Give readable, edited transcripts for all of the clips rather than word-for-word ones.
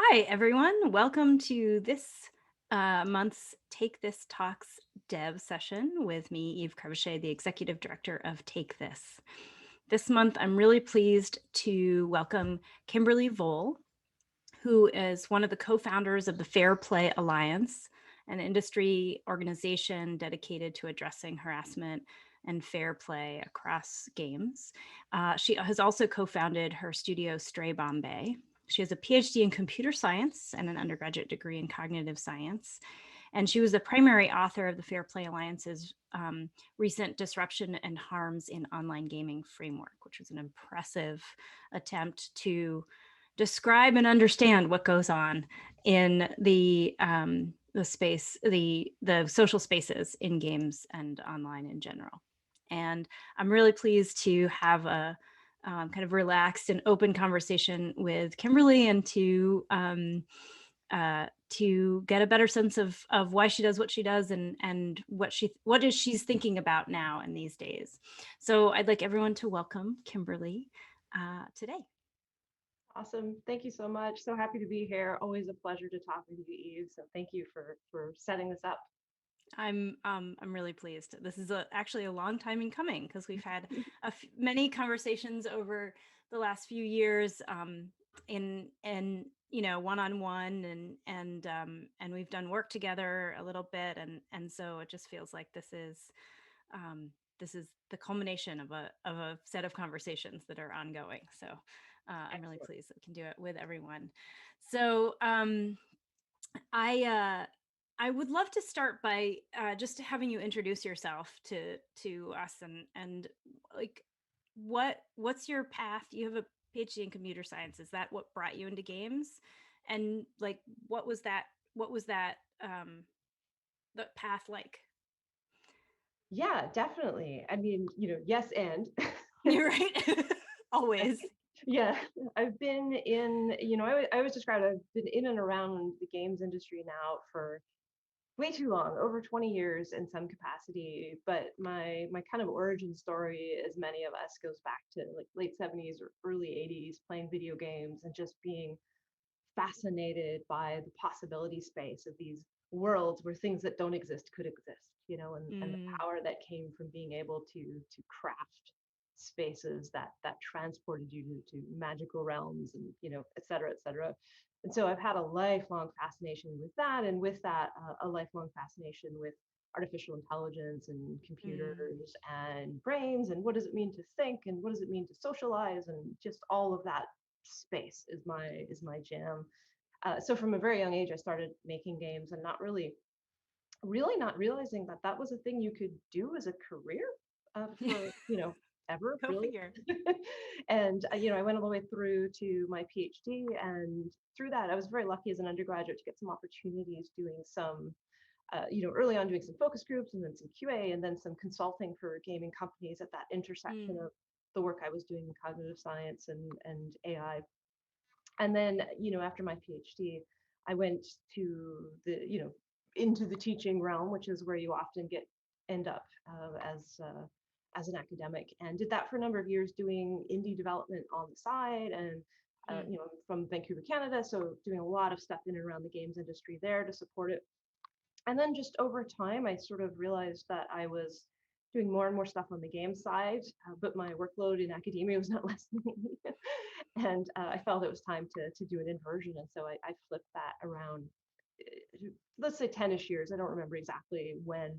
Hi, everyone. Welcome to this month's Take This Talks Dev session with me, Eve Crevoshay, the Executive Director of Take This. This month, I'm really pleased to welcome Kimberly Voll, who is one of the co-founders of the Fair Play Alliance, an industry organization dedicated to addressing harassment and fair play across games. She has also co-founded her studio Stray Bombay. She has a PhD in computer science and an undergraduate degree in cognitive science. And she was the primary author of the Fair Play Alliance's recent Disruption and Harms in Online Gaming framework, which was an impressive attempt to describe and understand what goes on in the space, the social spaces in games and online in general. And I'm really pleased to have a kind of relaxed and open conversation with Kimberly and to get a better sense of why she does what she does and what is she's thinking about now in these days. So I'd like everyone to welcome Kimberly today. Awesome. Thank you so much. So happy to be here. Always a pleasure to talk with you, Eve. So thank you for setting this up. I'm really pleased. This is actually a long time in coming because we've had many conversations over the last few years in one-on-one and we've done work together a little bit and so it just feels like this is the culmination of a set of conversations that are ongoing. So I'm really pleased that we can do it with everyone. So I would love to start by just having you introduce yourself to us and like what's your path? You have a PhD in computer science. Is that what brought you into games? And like what was that the path like? Yeah, definitely. I mean, yes, and You're right. Always. yeah, I've been in, I always describe I've been in and around the games industry now for way too long, over 20 years in some capacity. But my kind of origin story, as many of us, goes back to like late 70s or early 80s, playing video games and just being fascinated by the possibility space of these worlds where things that don't exist could exist, and the power that came from being able to craft spaces that transported you to magical realms and et cetera, et cetera. And so I've had a lifelong fascination with that, and with that, a lifelong fascination with artificial intelligence and computers and brains and what does it mean to think and what does it mean to socialize and just all of that space is my jam. So from a very young age, I started making games and not really not realizing that that was a thing you could do as a career for ever Go really. figure. And I went all the way through to my PhD, and through that, I was very lucky as an undergraduate to get some opportunities doing some. Early on doing some focus groups and then some QA and then some consulting for gaming companies at that intersection of the work I was doing in cognitive science and AI. And then, after my PhD, I went to into the teaching realm, which is where you often end up as as an academic, and did that for a number of years, doing indie development on the side. And Mm. I'm from Vancouver, Canada, so doing a lot of stuff in and around the games industry there to support it. And then just over time, I sort of realized that I was doing more and more stuff on the game side, but my workload in academia was not lessening. And I felt it was time to do an inversion. And so I flipped that around, let's say 10-ish years. I don't remember exactly when,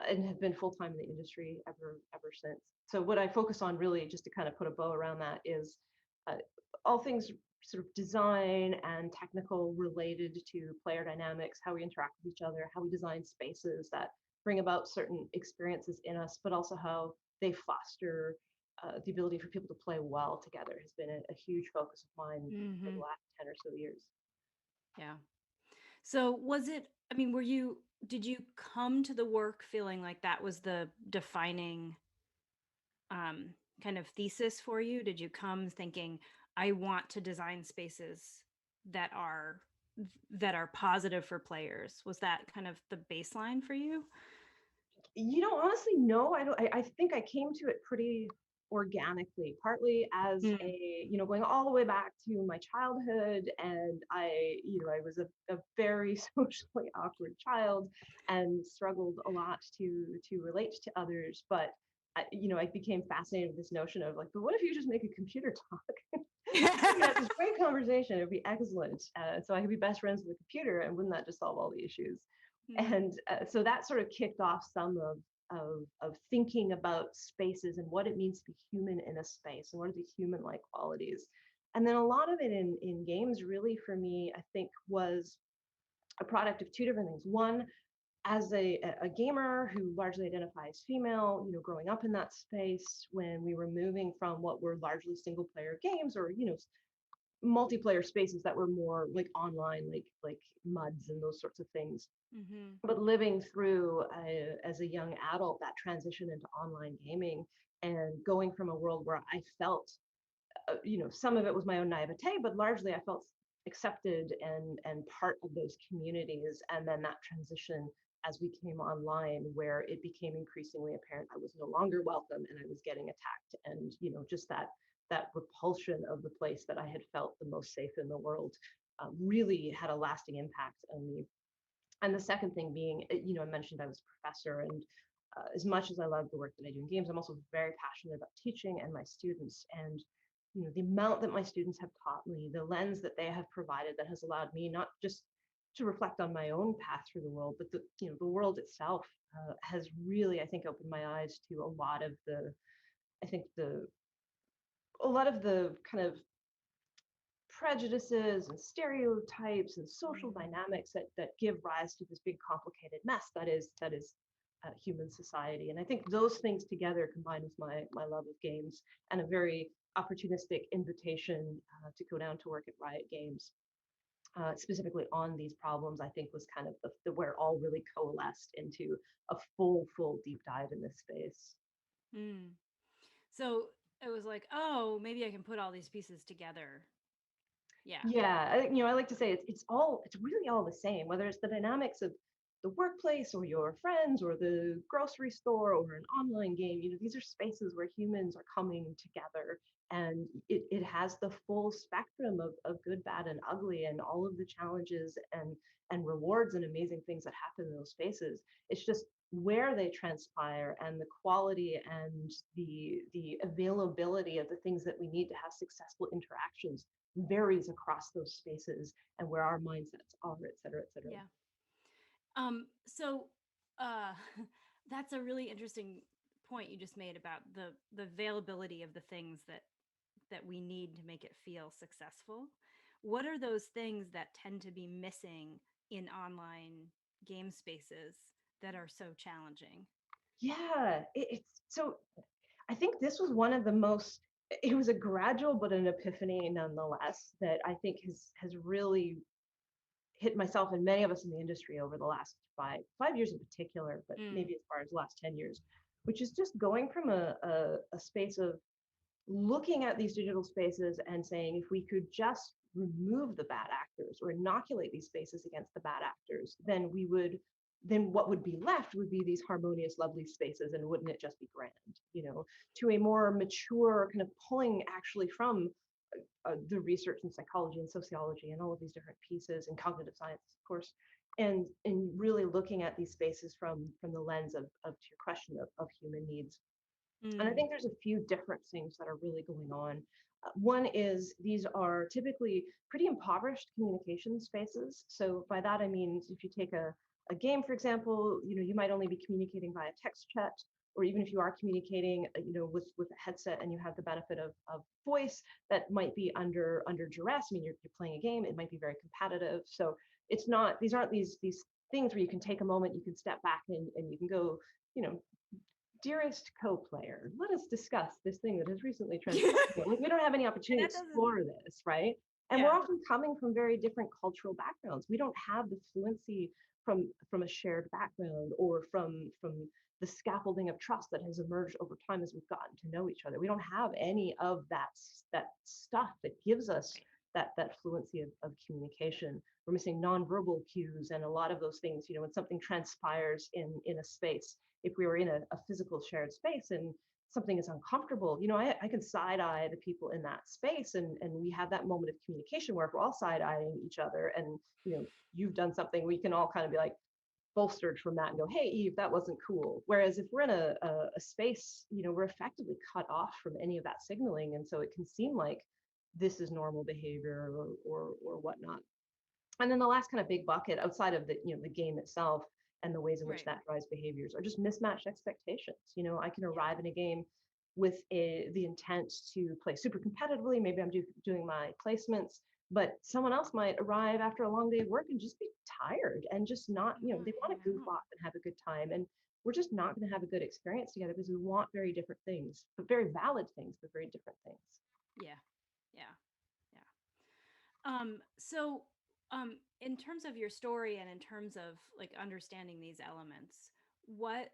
and have been full time in the industry ever since. So what I focus on really, just to kind of put a bow around that, is uh, all things sort of design and technical related to player dynamics, how we interact with each other, how we design spaces that bring about certain experiences in us, but also how they foster the ability for people to play well together has been a huge focus of mine for the Hmm. last 10 or so years. Yeah. So was it, I mean, did you come to the work feeling like that was the defining um, kind of thesis for you? Did you come thinking, I want to design spaces that are positive for players? Was that kind of the baseline for you? Honestly, no, I don't. I think I came to it pretty organically, partly as Mm. going all the way back to my childhood. And I was a very socially awkward child and struggled a lot to relate to others. But, I became fascinated with this notion of like, but what if you just make a computer talk? We could have this great conversation. It would be excellent. So I could be best friends with a computer, and wouldn't that just solve all the issues? Mm. And so that sort of kicked off some of thinking about spaces and what it means to be human in a space and what are the human-like qualities. And then a lot of it in games, really, for me, I think, was a product of two different things. One, as a gamer who largely identifies female, growing up in that space when we were moving from what were largely single player games, or multiplayer spaces that were more like online, like muds and those sorts of things. Hmm. But living through, as a young adult, that transition into online gaming, and going from a world where I felt, some of it was my own naivete, but largely I felt accepted and part of those communities. And then that transition as we came online, where it became increasingly apparent I was no longer welcome and I was getting attacked, and just that repulsion of the place that I had felt the most safe in the world, really had a lasting impact on me. And the second thing being, I mentioned I was a professor, and as much as I love the work that I do in games, I'm also very passionate about teaching and my students. And the amount that my students have taught me, the lens that they have provided, that has allowed me not just to reflect on my own path through the world, but the world itself, has really, I think, opened my eyes to I think a lot of the kind of prejudices and stereotypes and social Mm. dynamics that give rise to this big complicated mess that is human society. And I think those things together, combined with my love of games and a very opportunistic invitation, to go down to work at Riot Games, specifically on these problems, I think was kind of the where all really coalesced into a full deep dive in this space. Mm. So it was like, oh, maybe I can put all these pieces together. Yeah. Yeah, I like to say it's really all the same, whether it's the dynamics of the workplace or your friends or the grocery store or an online game. These are spaces where humans are coming together, and it has the full spectrum of good, bad, and ugly, and all of the challenges and rewards and amazing things that happen in those spaces. It's just where they transpire, and the quality and the availability of the things that we need to have successful interactions varies across those spaces, and where our mindsets are, et cetera, et cetera. Yeah. So uh that's a really interesting point you just made about the availability of the things that we need to make it feel successful. What are those things that tend to be missing in online game spaces that are so challenging? Yeah, it's so. I think this was one of the most. It was a gradual but an epiphany nonetheless, that I think has really hit myself and many of us in the industry over the last five years in particular, but Mm. maybe as far as the last 10 years, which is just going from a space of looking at these digital spaces and saying, if we could just remove the bad actors or inoculate these spaces against the bad actors, then we would then what would be left would be these harmonious, lovely spaces, and wouldn't it just be grand, you know, to a more mature kind of pulling actually from the research in psychology and sociology and all of these different pieces and cognitive science, of course, and really looking at these spaces from the lens of to your question of human needs. And I Mm, think there's a few different things that are really going on. One is these are typically pretty impoverished communication spaces. So by that I mean if you take a game, for example, you know, you might only be communicating via text chat, or even if you are communicating, you know, with a headset and you have the benefit of voice, that might be under duress. I mean, you're playing a game, it might be very competitive. So it's not these aren't these things where you can take a moment, you can step back and you can go, you know, dearest co-player, let us discuss this thing that has recently transpired. Like, we don't have any opportunity to that doesn't. explore this, right? And we're Yeah. often coming from very different cultural backgrounds. We don't have the fluency from a shared background, or from the scaffolding of trust that has emerged over time as we've gotten to know each other. We don't have any of that stuff that gives us Right. that fluency of communication. We're missing nonverbal cues and a lot of those things. You know, when something transpires in a space, if we were in a physical shared space and something is uncomfortable, you know, I can side eye the people in that space, and we have that moment of communication where if we're all side eyeing each other and, you know, you've done something, we can all kind of be like bolstered from that and go, hey, Eve, that wasn't cool. Whereas if we're in a space, you know, we're effectively cut off from any of that signaling. And so it can seem like this is normal behavior or whatnot. And then the last kind of big bucket outside of the, you know, the game itself and the ways in which Right. that drives behaviors are just mismatched expectations. You know, I can Yeah. arrive in a game with the intent to play super competitively. Maybe I'm doing my placements, but someone else might arrive after a long day of work and just be tired and just not, I you know, wanna they want hang to goof out. off and have a good time. And we're just not going to have a good experience together because we want very different things, but very valid things, but very different things. Yeah. Yeah. Yeah. So in terms of your story and in terms of like understanding these elements, what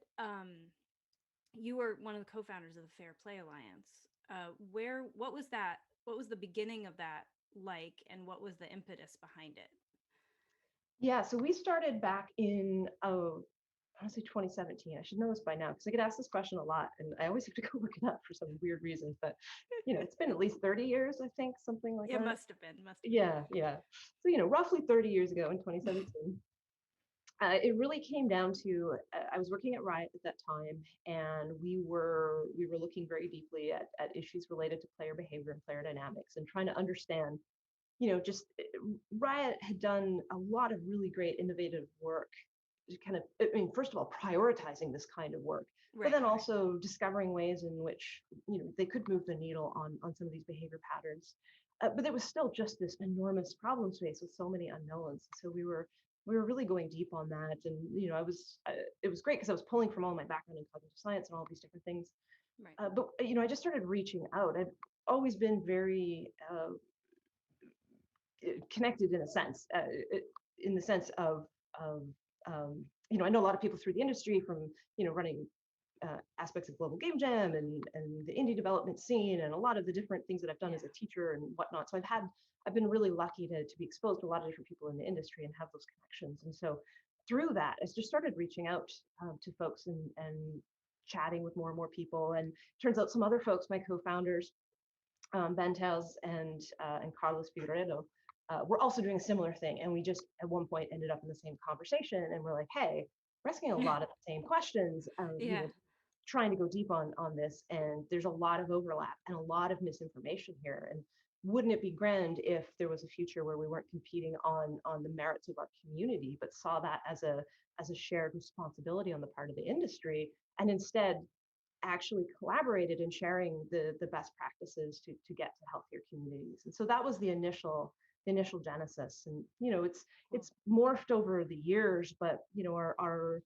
you were one of the co-founders of the Fair Play Alliance. What was that? What was the beginning of that like, and what was the impetus behind it? Yeah, so we started back in, oh, honestly 2017. I should know this by now because I get asked this question a lot and I always have to go look it up for some weird reason. But you know, it's been at least 30 years, I think, something like It that. must have been, must have been. Yeah, yeah. So, you know, roughly 30 years ago in 2017, it really came down to I was working at Riot at that time, and we were looking very deeply at issues related to player behavior and player dynamics, and trying to understand, you know, just Riot had done a lot of really great innovative work, kind of, I mean, first of all, prioritizing this kind of work, but Right. then also discovering ways in which, you know, they could move the needle on some of these behavior patterns. But there was still just this enormous problem space with so many unknowns. So we were really going deep on that, and you know, it was great because I was pulling from all my background in cognitive science and all these different things. Right. But you know, I just started reaching out. I've always been very connected in a sense, in the sense of you know, I know a lot of people through the industry from, you know, running aspects of global game jam and the indie development scene and a lot of the different things that I've done Yeah. as a teacher and whatnot. So I've been really lucky to be exposed to a lot of different people in the industry and have those connections. And so through that, I just started reaching out to folks and chatting with more and more people. And turns out some other folks, my co-founders, Bentez and Carlos Figueredo, were also doing a similar thing. And we just at one point ended up in the same conversation, and we're like, hey, we're asking a lot of the same questions, you Yeah. know, trying to go deep on this. And there's a lot of overlap and a lot of misinformation here. And wouldn't it be grand if there was a future where we weren't competing on the merits of our community, but saw that as a shared responsibility on the part of the industry, and instead actually collaborated in sharing the best practices to get to healthier communities. And so that was the initial genesis. And you know, Cool. it's morphed over the years, but you know, our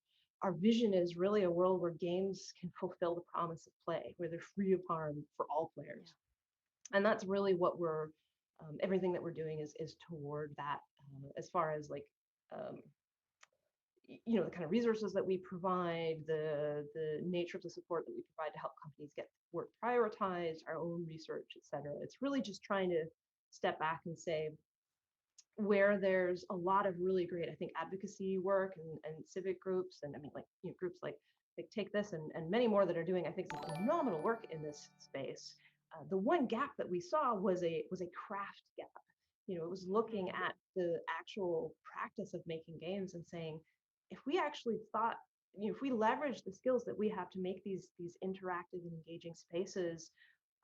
vision is really a world where games can fulfill the promise of play, where they're free of harm for all Yeah. players. And that's really what we're everything that we're doing is toward that, as far as like um, you know, the kind of resources that we provide, the nature of the support that we provide to help companies get work prioritized, our own research, et cetera. It's really just trying to step back and say, where there's a lot of really great, I think, advocacy work and civic groups, and I mean, like, groups like Take This and many more that are doing, I think, some phenomenal work in this space. The one gap that we saw was a craft gap. It was looking Mm. at the actual practice of making games and saying, if we actually thought, if we leverage the skills that we have to make these interactive and engaging spaces,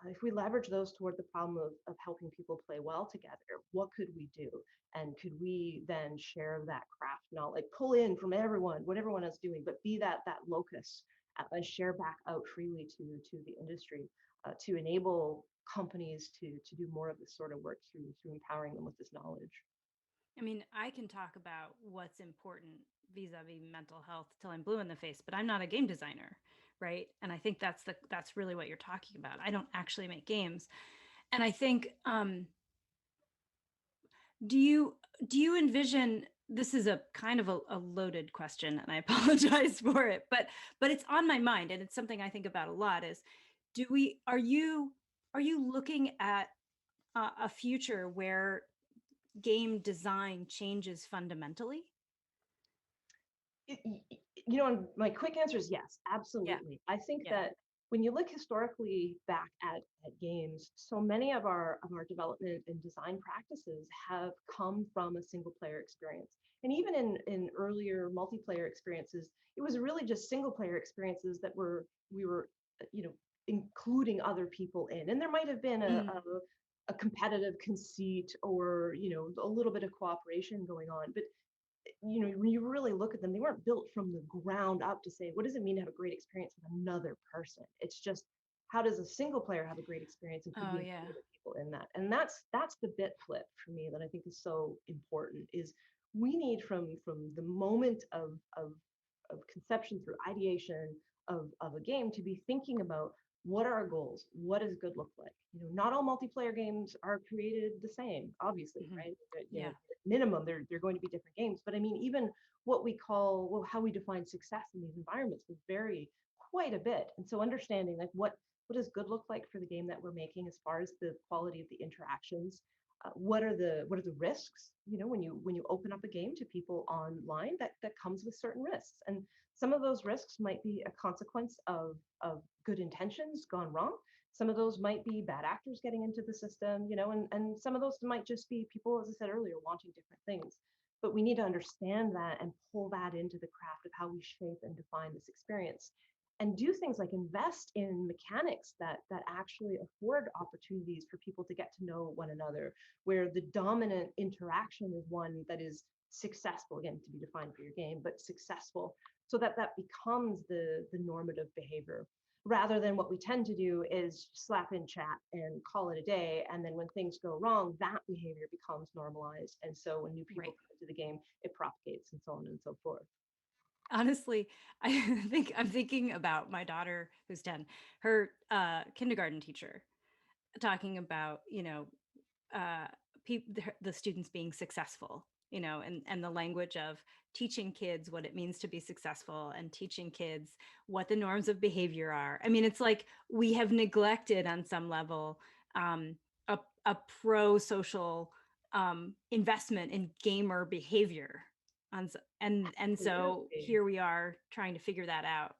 if we leverage those toward the problem of helping people play well together, what could we do? And could we then share that craft knowledge, pull in from everyone, what everyone is doing, but be that locus, and share back out freely to the industry, to enable companies to do more of this sort of work through empowering them with this knowledge. I mean, I can talk about what's important vis-a-vis mental health till I'm blue in the face, but I'm not a game designer, right? And I think that's really what you're talking about. I don't actually make games. And I think do you envision, this is a kind of a loaded question and I apologize for it, but it's on my mind and it's something I think about a lot is, do we are you looking at a future where game design changes fundamentally? My quick answer is yes, Yeah, absolutely. I think yeah. that when you look historically back at games, so many of our development and design practices have come from a single player experience. And even in earlier multiplayer experiences, it was really just single player experiences that we were, including other people in. And there might have been a, Mm, a a competitive conceit or a little bit of cooperation going on, but when you really look at them, they weren't built from the ground up to say, what does it mean to have a great experience with another person? It's just, how does a single player have a great experience, and could oh we yeah. include other people in that? And that's the bit flip for me that I think is so important. Is we need from the moment of conception through ideation of a game to be thinking about, what are our goals? What does good look like? Not all multiplayer games are created the same, obviously, Hmm. right? Yeah. Minimum, they're going to be different games. But I mean, even what we call, well, how we define success in these environments would vary quite a bit. And so understanding, like, what does good look like for the game that we're making as far as the quality of the interactions? What are the risks? When you open up a game to people online, that comes with certain risks, and some of those risks might be a consequence of good intentions gone wrong. Some of those might be bad actors getting into the system, and some of those might just be people, as I said earlier, wanting different things. But we need to understand that and pull that into the craft of how we shape and define this experience, and do things like invest in mechanics that actually afford opportunities for people to get to know one another, where the dominant interaction is one that is successful, again, to be defined for your game, but successful, so that becomes the normative behavior, rather than what we tend to do is slap in chat and call it a day. And then when things go wrong, that behavior becomes normalized. And so when new people Right. come into the game, it propagates and so on and so forth. Honestly, I think I'm thinking about my daughter who's 10, her kindergarten teacher talking about, uh, the students being successful, and the language of teaching kids what it means to be successful and teaching kids what the norms of behavior are. I mean, it's like we have neglected on some level um, a pro-social investment in gamer behavior. And so Absolutely. here we are trying to figure that out,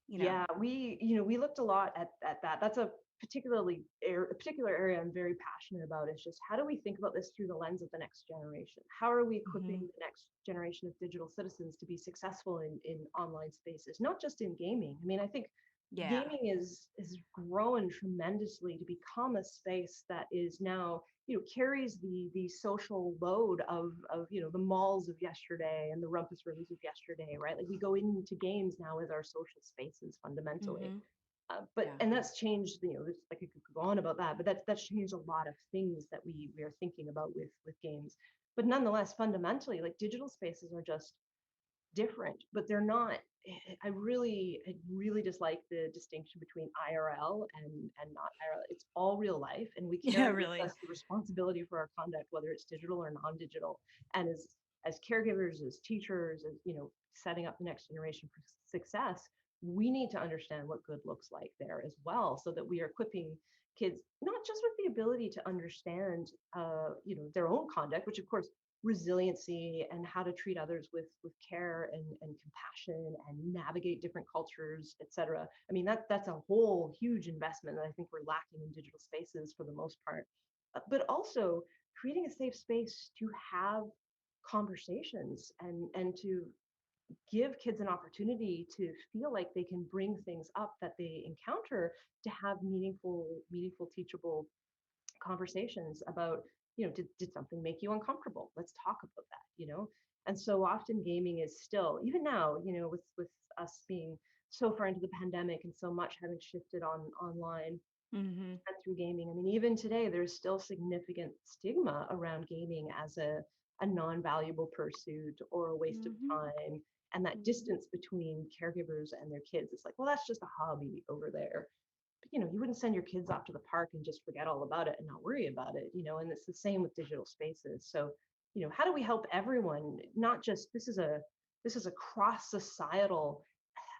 you know. Yeah, we looked a lot at that. That's a particular area I'm very passionate about. Is just, how do we think about this through the lens of the next generation? How are we equipping Mhm. the next generation of digital citizens to be successful in online spaces, not just in gaming? I mean, I think Yeah. gaming is grown tremendously to become a space that is now, carries the social load of the malls of yesterday and the rumpus rooms of yesterday, right? Like, we go into games now as our social spaces fundamentally. Hmm. But Yeah. and that's changed, like, I could go on about that, but that's changed a lot of things that we are thinking about with games. But nonetheless, fundamentally, like, digital spaces are just different, but they're not. I really dislike the distinction between IRL and not IRL. It's all real life, and we Yeah, carry with really. us the responsibility for our conduct, whether it's digital or non-digital. And as caregivers, as teachers, as setting up the next generation for success, we need to understand what good looks like there as well, so that we are equipping kids not just with the ability to understand their own conduct, which of course resiliency and how to treat others with care and compassion and navigate different cultures, etc. I mean, that's a whole huge investment that I think we're lacking in digital spaces for the most part. But also creating a safe space to have conversations and to give kids an opportunity to feel like they can bring things up that they encounter, to have meaningful teachable conversations about, did something make you uncomfortable, let's talk about that. And so often gaming is still, even now, with us being so far into the pandemic and so much having shifted online Mm-hmm. and through gaming. I mean, even today, there's still significant stigma around gaming as a non-valuable pursuit or a waste of Mm-hmm. time. And that Mm-hmm. distance between caregivers and their kids, it's like, well, that's just a hobby over there. But, you wouldn't send your kids off to the park and just forget all about it and not worry about it. And it's the same with digital spaces. So, how do we help everyone? Not just, this is a cross societal,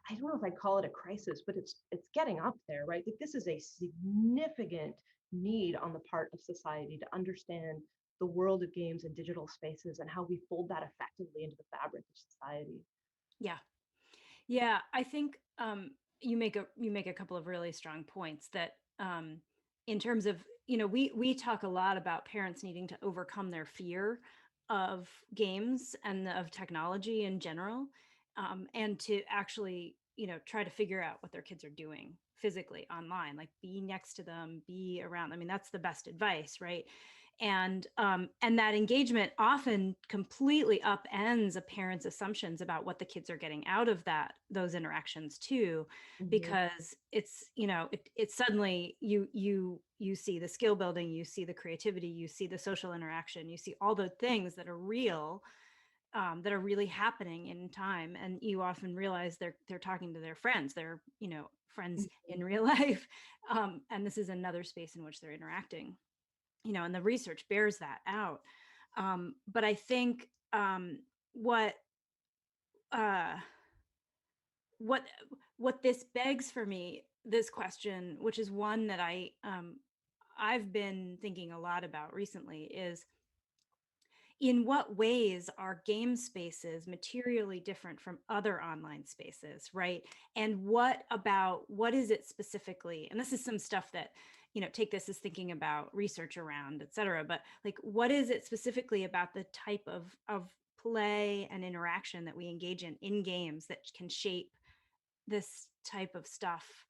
I don't know if I'd call it a crisis, but it's getting up there, right? Like this is a significant need on the part of society to understand the world of games and digital spaces and how we fold that effectively into the fabric of society. Yeah. Yeah, I think you make a couple of really strong points that in terms of, we talk a lot about parents needing to overcome their fear of games and of technology in general, and to actually, try to figure out what their kids are doing physically online, like be next to them, be around. I mean, that's the best advice, right? And that engagement often completely upends a parent's assumptions about what the kids are getting out of those interactions too, Mm-hmm. because it's suddenly you see the skill building, you see the creativity, you see the social interaction, you see all the things that are real, that are really happening in time, and you often realize they're talking to their friends, they're friends Mm-hmm. in real life, and this is another space in which they're interacting, and the research bears that out. But I think, what uh, what what this begs for me, this question, which is one that I've been thinking a lot about recently, is in what ways are game spaces materially different from other online spaces, right? And what is it specifically? And this is some stuff that, Take This is thinking about research around, et cetera. But like, what is it specifically about the type of play and interaction that we engage in games that can shape this type of stuff,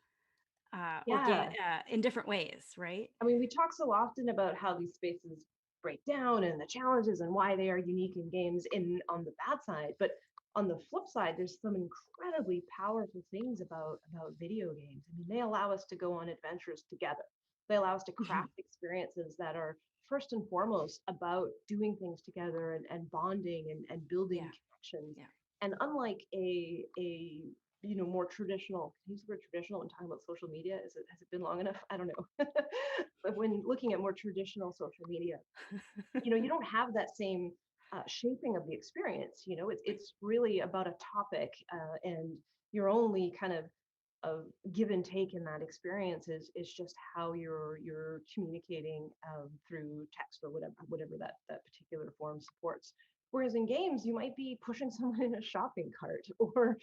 Yeah. in different ways, right? I mean, we talk so often about how these spaces break down and the challenges and why they are unique in games in on the bad side, but on the flip side, there's some incredibly powerful things about video games. I mean, they allow us to go on adventures together. They allow us to craft experiences that are first and foremost about doing things together and bonding and building Yeah, connections. yeah, And unlike a more traditional, can you use the word traditional when talking about social media? Has it been long enough? I don't know. But when looking at more traditional social media, you don't have that same shaping of the experience. It's really about a topic, and your only kind of give and take in that experience is just how you're communicating through text or whatever that particular form supports. Whereas in games, you might be pushing someone in a shopping cart, or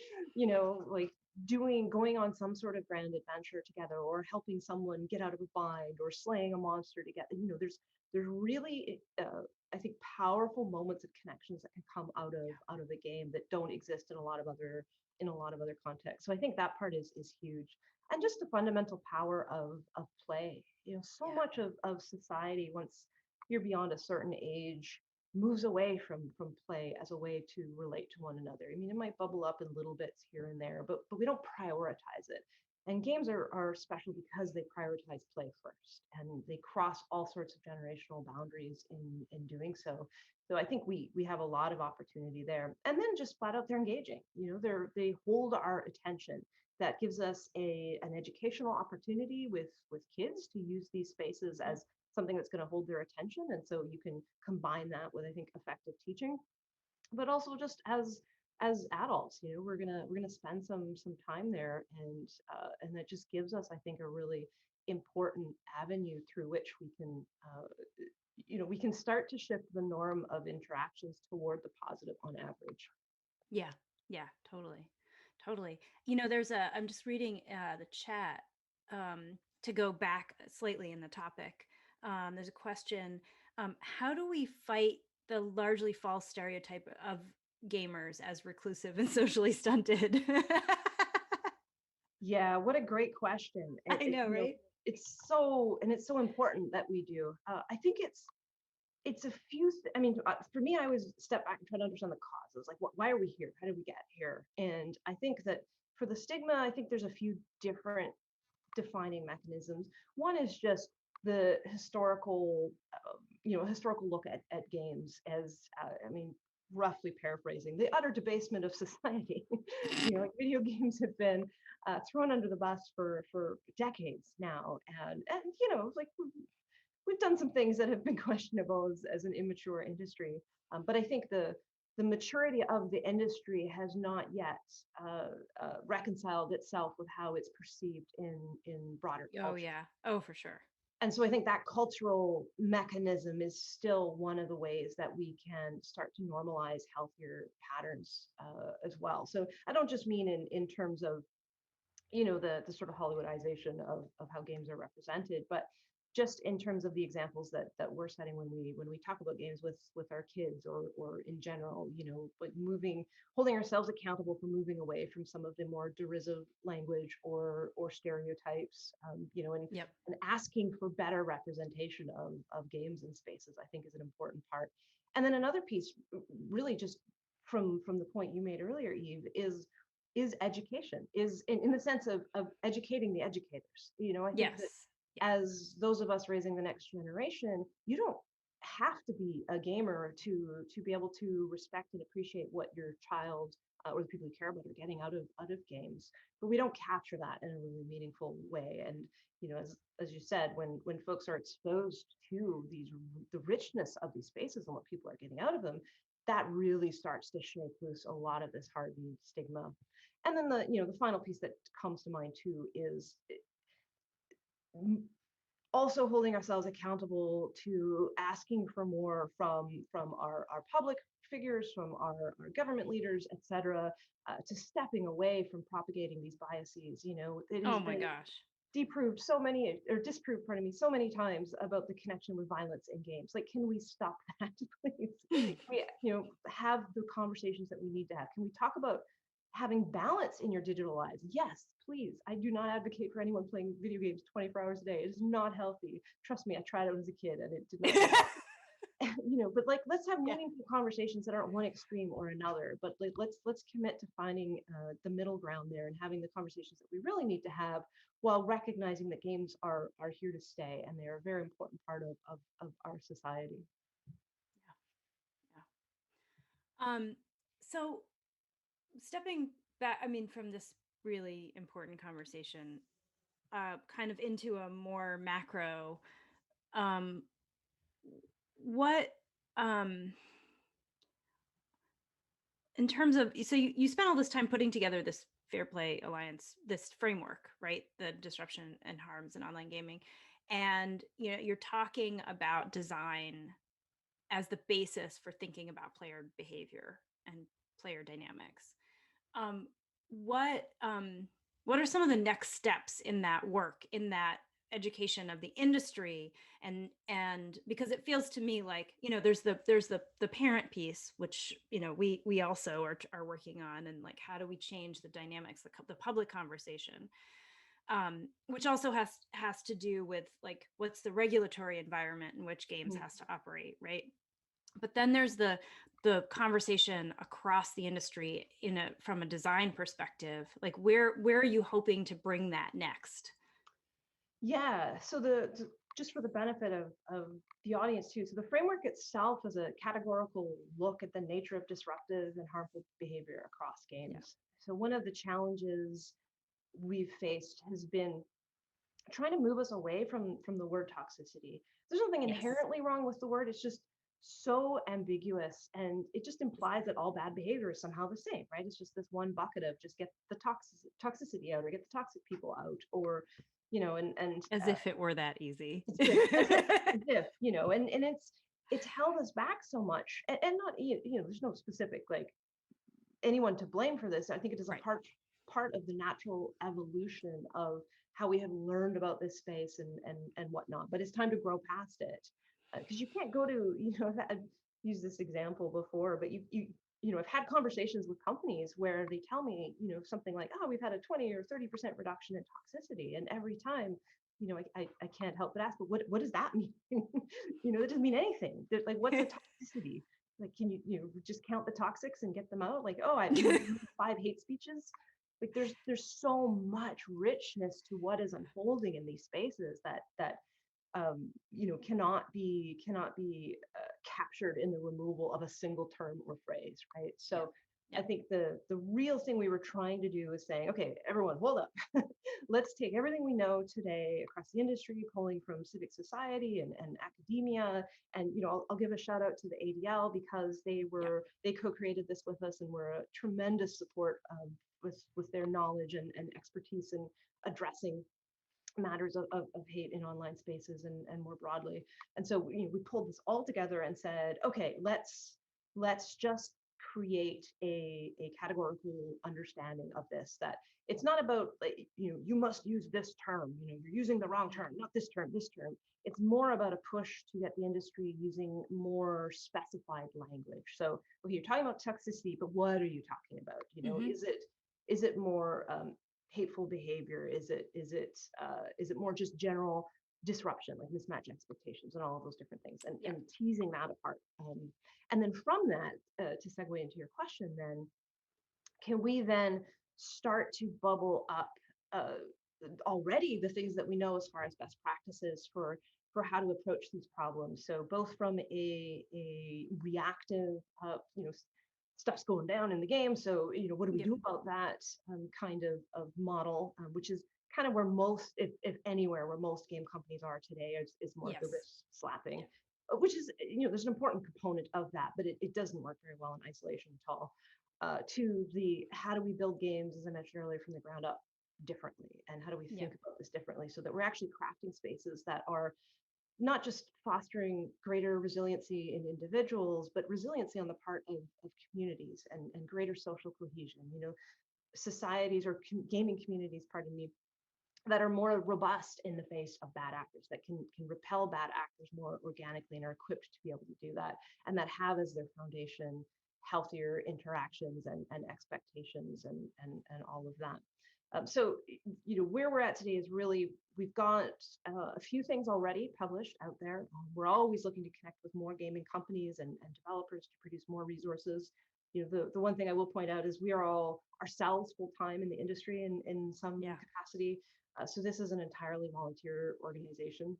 like going on some sort of grand adventure together, or helping someone get out of a bind, or slaying a monster together. There's really I think powerful moments of connections that can come out of a game that don't exist in a lot of other contexts. So I think that part is huge. And just the fundamental power of play. So yeah, much of society, once you're beyond a certain age, moves away from play as a way to relate to one another. I mean, it might bubble up in little bits here and there, but we don't prioritize it. And games are special because they prioritize play first, and they cross all sorts of generational boundaries in doing so. So I think we have a lot of opportunity there. And then just flat out they're engaging. They hold our attention. That gives us an educational opportunity with kids to use these spaces as something that's going to hold their attention. And so you can combine that with, I think, effective teaching, but also just as adults, we're gonna spend some time there, and that just gives us, I think, a really important avenue through which we can we can start to shift the norm of interactions toward the positive on average. Yeah. Yeah, totally. Totally. I'm just reading the chat to go back slightly in the topic. There's a question. How do we fight the largely false stereotype of gamers as reclusive and socially stunted? Yeah, what a great question. I know, right? It's so important that we do. I think it's a few. I mean, for me, I always step back and try to understand the causes. Like, why are we here? How did we get here? And I think that for the stigma, I think there's a few different defining mechanisms. One is just the historical look at games as, I mean, roughly paraphrasing, the utter debasement of society. Like video games have been thrown under the bus for decades now, and like we've done some things that have been questionable as an immature industry. But I think the maturity of the industry has not yet reconciled itself with how it's perceived in broader Oh, culture. yeah. Oh, for sure. And so I think that cultural mechanism is still one of the ways that we can start to normalize healthier patterns as well. So I don't just mean in terms of the sort of Hollywoodization of how games are represented, but just in terms of the examples that we're setting when we talk about games with our kids or in general, like holding ourselves accountable for moving away from some of the more derisive language or stereotypes, Yep. and asking for better representation of games and spaces, I think is an important part. And then another piece, really just from the point you made earlier, Eve, is education, is in the sense of educating the educators. I think that Yes. Yeah. as those of us raising the next generation, you don't have to be a gamer to be able to respect and appreciate what your child or the people you care about are getting out of games. But we don't capture that in a really meaningful way. And as you said, when folks are exposed to the richness of these spaces and what people are getting out of them, that really starts to shake loose a lot of this hardened stigma. And then the final piece that comes to mind too is also holding ourselves accountable to asking for more from our public figures, from our government leaders, et cetera, to stepping away from propagating these biases. It has Oh my been gosh. disproved, pardon me, so many times about the connection with violence in games. Like, can we stop that, please? Can we, have the conversations that we need to have? Can we talk about having balance in your digital lives? Yes, please. I do not advocate for anyone playing video games 24 hours a day. It is not healthy. Trust me, I tried it as a kid and it did not work. But like, let's have Yeah. meaningful conversations that aren't one extreme or another, but like let's commit to finding the middle ground there and having the conversations that we really need to have, while recognizing that games are here to stay and they're a very important part of our society. Yeah. So stepping back, I mean, from this really important conversation, kind of into a more macro, um, what, um, in terms of, so you spent all this time putting together this Fair Play Alliance, this framework, right? The disruption and harms in online gaming. And, you're talking about design as the basis for thinking about player behavior and player dynamics. Um, what what are some of the next steps in that work, in that education of the industry? And because it feels to me like, there's the parent piece, which we also are working on, and like, how do we change the dynamics, the public conversation, which also has to do with like, what's the regulatory environment in which games Mhm. has to operate, right? But then there's the conversation across the industry from a design perspective. Like, where are you hoping to bring that next? Yeah, so just for the benefit of the audience too, so the framework itself is a categorical look at the nature of disruptive and harmful behavior across Yeah. games. So one of the challenges we've faced has been trying to move us away from the word toxicity. There's nothing Yes. inherently wrong with the word. It's just so ambiguous, and it just implies that all bad behavior is somehow the same, right? It's just this one bucket of just get the toxicity out, or get the toxic people out, or and As if it were that easy. as if and it's held us back so much, and not there's no specific like anyone to blame for this. I think it is a Right. part of the natural evolution of how we have learned about this space and whatnot. But it's time to grow past it, because you can't go to I've used this example before, but I've had conversations with companies where they tell me something like, oh, we've had a 20 or 30% reduction in toxicity, and every time I can't help but ask, but what does that mean? That doesn't mean anything. Like, what's a toxicity? Like, can you just count the toxics and get them out? Like, oh, I 5 hate speeches. Like, there's so much richness to what is unfolding in these spaces that cannot be captured in the removal of a single term or phrase, right? Yeah. So I Yeah. think the real thing we were trying to do is saying, okay, everyone, hold up. Let's take everything we know today across the industry, pulling from civic society and academia, and I'll give a shout out to the ADL, because Yeah. they co-created this with us and were a tremendous support, with their knowledge and expertise in addressing matters of hate in online spaces and more broadly. And so we pulled this all together and said, okay, let's just create a categorical understanding of this, that it's not about like, you must use this term, you're using the wrong term, not this term, this term. It's more about a push to get the industry using more specified language. So, okay, you're talking about toxicity, but what are you talking about? Hmm. Is it more hateful behavior? Is it more just general disruption, like mismatch expectations and all of those different things, and, Yeah. and teasing that apart? And then from that, to segue into your question, then can we then start to bubble up uh, already the things that we know as far as best practices for how to approach these problems? So both from a reactive, stuff's going down in the game. So what do we Yep. do about that kind of model, which is kind of where most, if anywhere, where most game companies are today, is more of the Yes. wrist slapping, Yeah. which is there's an important component of that, but it doesn't work very well in isolation at all. To the how do we build games, as I mentioned earlier, from the ground up differently, and how do we Yeah. think about this differently, so that we're actually crafting spaces that are not just fostering greater resiliency in individuals, but resiliency on the part of communities, and greater social cohesion. Societies or gaming communities, pardon me, that are more robust in the face of bad actors, that can repel bad actors more organically and are equipped to be able to do that, and that have as their foundation healthier interactions and expectations and all of that. So where we're at today is really, we've got a few things already published out there. We're always looking to connect with more gaming companies and developers to produce more resources. The one thing I will point out is we are all ourselves full time in the industry in some Yeah. capacity. So this is an entirely volunteer organization.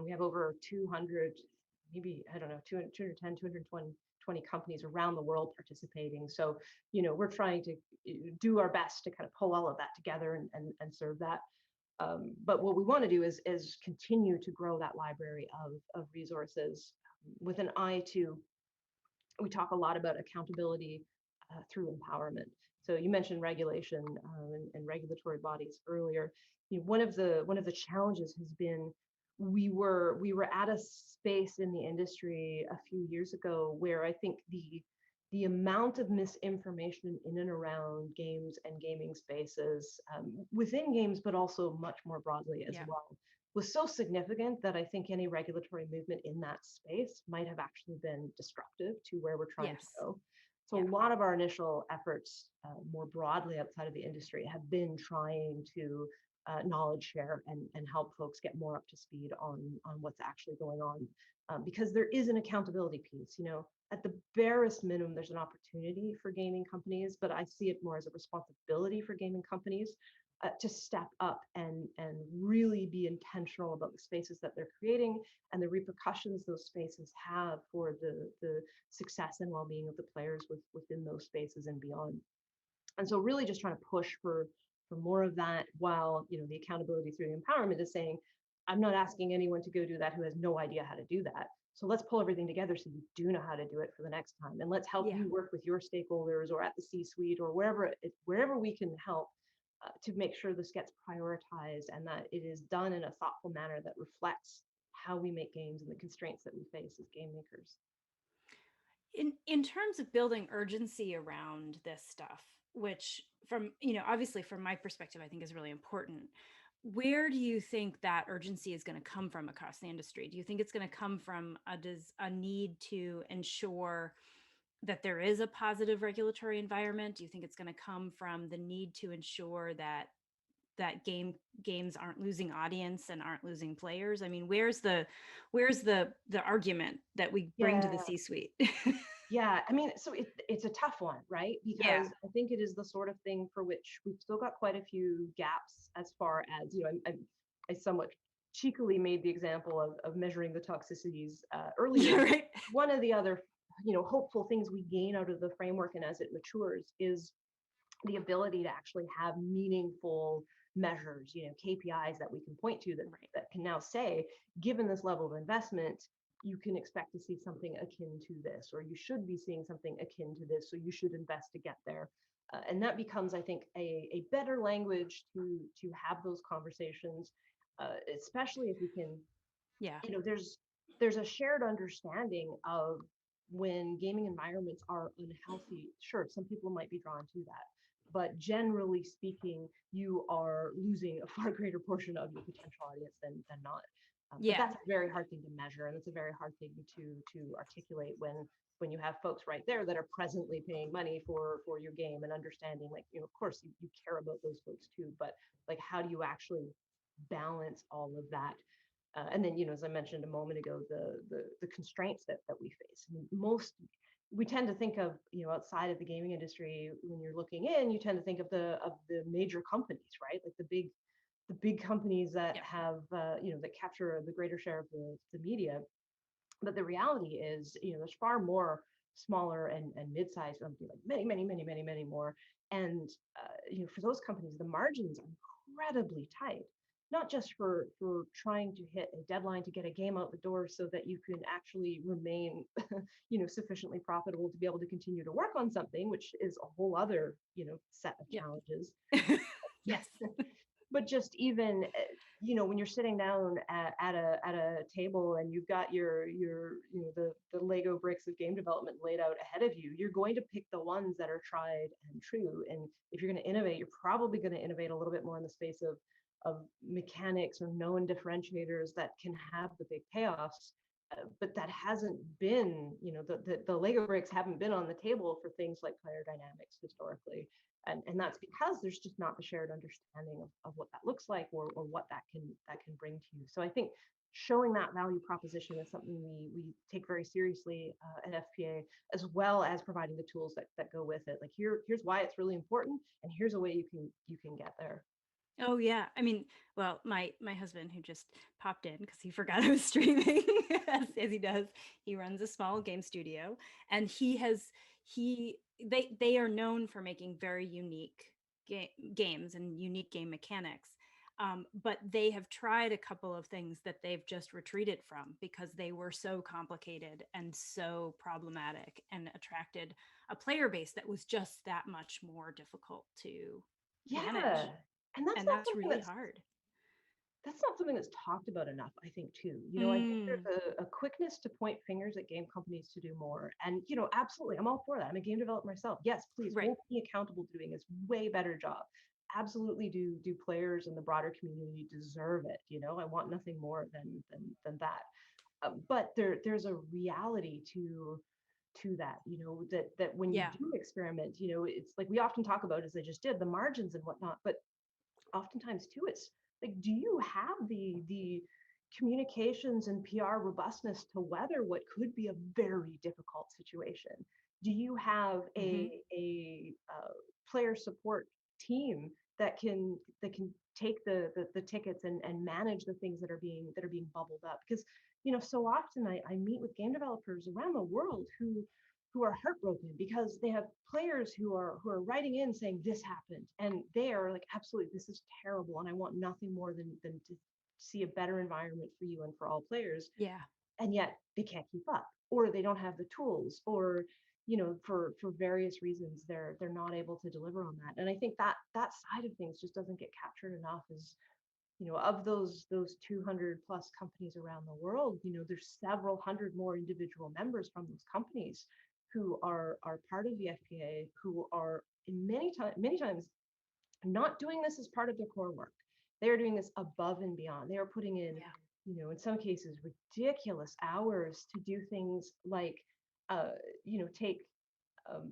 We have over 200, maybe, I don't know, 200, 210, 220 companies around the world participating. So, we're trying to do our best to kind of pull all of that together and serve that. But what we want to do is continue to grow that library of resources, with an eye to, we talk a lot about accountability through empowerment. So you mentioned regulation, and regulatory bodies earlier. One of the challenges has been, we were at a space in the industry a few years ago where I think the amount of misinformation in and around games and gaming spaces, within games, but also much more broadly as Yeah. well, was so significant that I think any regulatory movement in that space might have actually been disruptive to where we're trying to Yes. go. So a Yeah. lot of our initial efforts, more broadly outside of the industry, have been trying to knowledge share and help folks get more up to speed on what's actually going on, because there is an accountability piece. At the barest minimum, there's an opportunity for gaming companies, but I see it more as a responsibility for gaming companies to step up and really be intentional about the spaces that they're creating and the repercussions those spaces have for the success and well-being of the players within those spaces and beyond. And so really just trying to push for more of that, while the accountability through the empowerment is saying, I'm not asking anyone to go do that who has no idea how to do that. So let's pull everything together so you do know how to do it for the next time. And let's help Yeah. you work with your stakeholders or at the C-suite or wherever we can help to make sure this gets prioritized and that it is done in a thoughtful manner that reflects how we make games and the constraints that we face as game makers. In terms of building urgency around this stuff, which from, obviously from my perspective, I think is really important. Where do you think that urgency is going to come from across the industry? Do you think it's going to come from a need to ensure that there is a positive regulatory environment? Do you think it's going to come from the need to ensure that games aren't losing audience and aren't losing players? I mean, where's the argument that we bring to the Yeah, C-suite? yeah. I mean, so it's a tough one, right? Yeah. Because I think it is the sort of thing for which we've still got quite a few gaps as far as, I somewhat cheekily made the example of measuring the toxicities earlier. You're right. One of the other, hopeful things we gain out of the framework and as it matures is the ability to actually have meaningful measures, KPIs that we can point to that, Right. that can now say, given this level of investment, you can expect to see something akin to this, or you should be seeing something akin to this, so you should invest to get there. And that becomes, I think, a better language to have those conversations, especially if we can, Yeah. there's a shared understanding of when gaming environments are unhealthy. Sure, some people might be drawn to that, but generally speaking, you are losing a far greater portion of your potential audience than not. But Yeah. that's a very hard thing to measure, and it's a very hard thing to articulate when you have folks right there that are presently paying money for your game and understanding, like, of course you care about those folks too, but like, how do you actually balance all of that? And then, as I mentioned a moment ago, the constraints that we face. I mean, we tend to think of, outside of the gaming industry, when you're looking in, you tend to think of the major companies, right? Like the big companies that Yeah. have, that capture the greater share of the media. But the reality is, there's far more smaller and mid-sized companies, like many, many, many, many, many more. And for those companies, the margins are incredibly tight. Not just for trying to hit a deadline to get a game out the door so that you can actually remain, sufficiently profitable to be able to continue to work on something, which is a whole other, set of Yeah. challenges. Yes. But just even, when you're sitting down at a table and you've got your the Lego bricks of game development laid out ahead of you, you're going to pick the ones that are tried and true. And if you're going to innovate, you're probably going to innovate a little bit more in the space of mechanics or known differentiators that can have the big payoffs. But that hasn't been, the Lego bricks haven't been on the table for things like player dynamics historically. And that's because there's just not the shared understanding of what that looks like, or what that can bring to you. So I think showing that value proposition is something we take very seriously at FPA, as well as providing the tools that go with it. Like, here's why it's really important, and here's a way you can get there. Oh yeah. I mean, well, my husband who just popped in because he forgot I was streaming, as he does. He runs a small game studio, and they are known for making very unique games and unique game mechanics. But they have tried a couple of things that they've just retreated from because they were so complicated and so problematic and attracted a player base that was just that much more difficult to Yeah, manage. and that's And not that's something really that's hard. that's not something that's talked about enough, I think, too. I think Mm, there's a quickness to point fingers at game companies to do more. And, absolutely, I'm all for that. I'm a game developer myself. Yes, please right. hold me accountable to doing a way better job. Absolutely, do players and the broader community deserve it? I want nothing more than that. But there's a reality to that, that when you Yeah. do experiment, it's like we often talk about, as I just did, the margins and whatnot. But oftentimes too, it's like, do you have the communications and PR robustness to weather what could be a very difficult situation? Do you have Hmm. a player support team that can take the tickets and manage the things that are being bubbled up? Because so often I meet with game developers around the world who are heartbroken because they have players who are writing in saying this happened, and they are like, absolutely, this is terrible, and I want nothing more than to see a better environment for you and for all players. Yeah. and yet they can't keep up, or they don't have the tools, or for various reasons they're not able to deliver on that. And I think that that side of things just doesn't get captured enough. Is of those 200 plus companies around the world, there's several hundred more individual members from those companies who are part of the FPA, who are in many times not doing this as part of their core work. They are doing this above and beyond. They are putting in, Yeah. in some cases, ridiculous hours to do things like, uh, take um,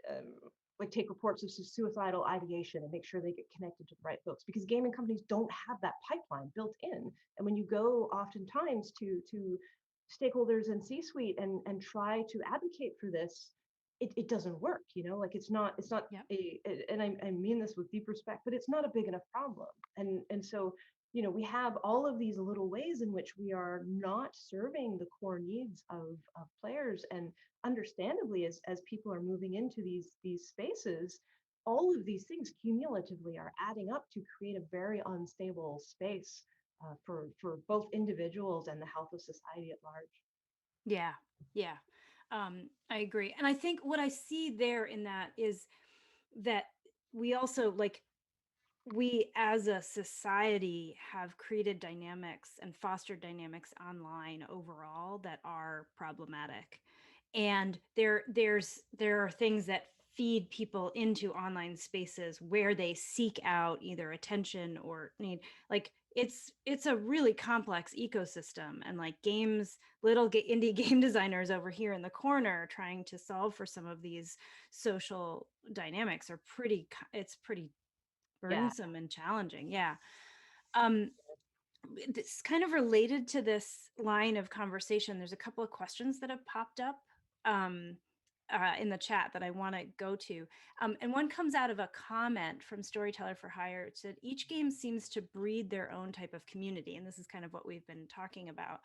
um, take reports of suicidal ideation and make sure they get connected to the right folks, because gaming companies don't have that pipeline built in. And when you go oftentimes to stakeholders and C-suite and try to advocate for this, it doesn't work. Like it's not Yeah. and I mean this with deep respect, but it's not a big enough problem. And so we have all of these little ways in which we are not serving the core needs of players. And understandably, as people are moving into these spaces, all of these things cumulatively are adding up to create a very unstable space for both individuals and the health of society at large. Yeah. Yeah. I agree. And I think what I see there in that is that we also like we as a society have created dynamics and fostered dynamics online overall that are problematic. And there are things that feed people into online spaces where they seek out either attention or need, like it's a really complex ecosystem. And like games, indie game designers over here in the corner trying to solve for some of these social dynamics are it's pretty Yeah. burdensome and challenging. Yeah. Um, it's kind of related to this line of conversation. There's a couple of questions that have popped up um, in the chat that I want to go to. And one comes out of a comment from Storyteller for Hire. It said, each game seems to breed their own type of community. And this is kind of what we've been talking about.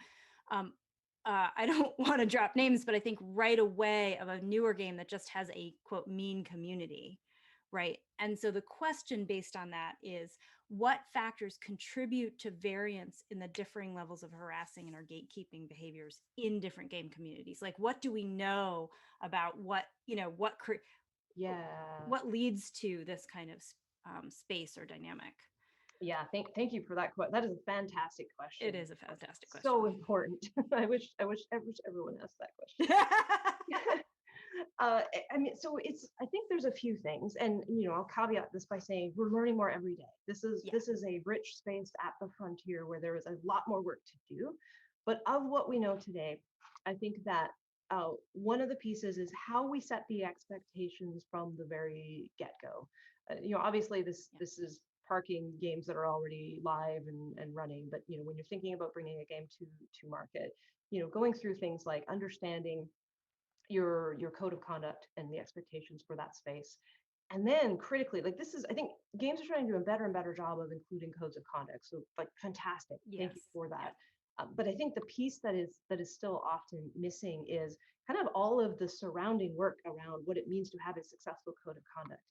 I don't want to drop names, but I think right away of a newer game that just has a quote mean community, right? And so the question based on that is, what factors contribute to variance in the differing levels of harassing and or gatekeeping behaviors in different game communities? Like, what do we know about Yeah. what leads to this kind of space or dynamic? Yeah, thank you for that question. That is a fantastic It question. is a fantastic So question. important. I wish everyone asked that question. I mean, so I think there's a few things, and I'll caveat this by saying we're learning more every day. This is Yeah. this is a rich space at the frontier where there is a lot more work to do. But of what we know today, I think that one of the pieces is how we set the expectations from the very get-go. Obviously Yeah. this is parking games that are already live and running, but when you're thinking about bringing a game to market, going through things like understanding your code of conduct and the expectations for that space. And then critically, like this is, I think games are trying to do a better and better job of including codes of conduct. So like fantastic. Thank you Yes. for Yeah. that. But I think the piece that is still often missing is kind of all of the surrounding work around what it means to have a successful code of conduct.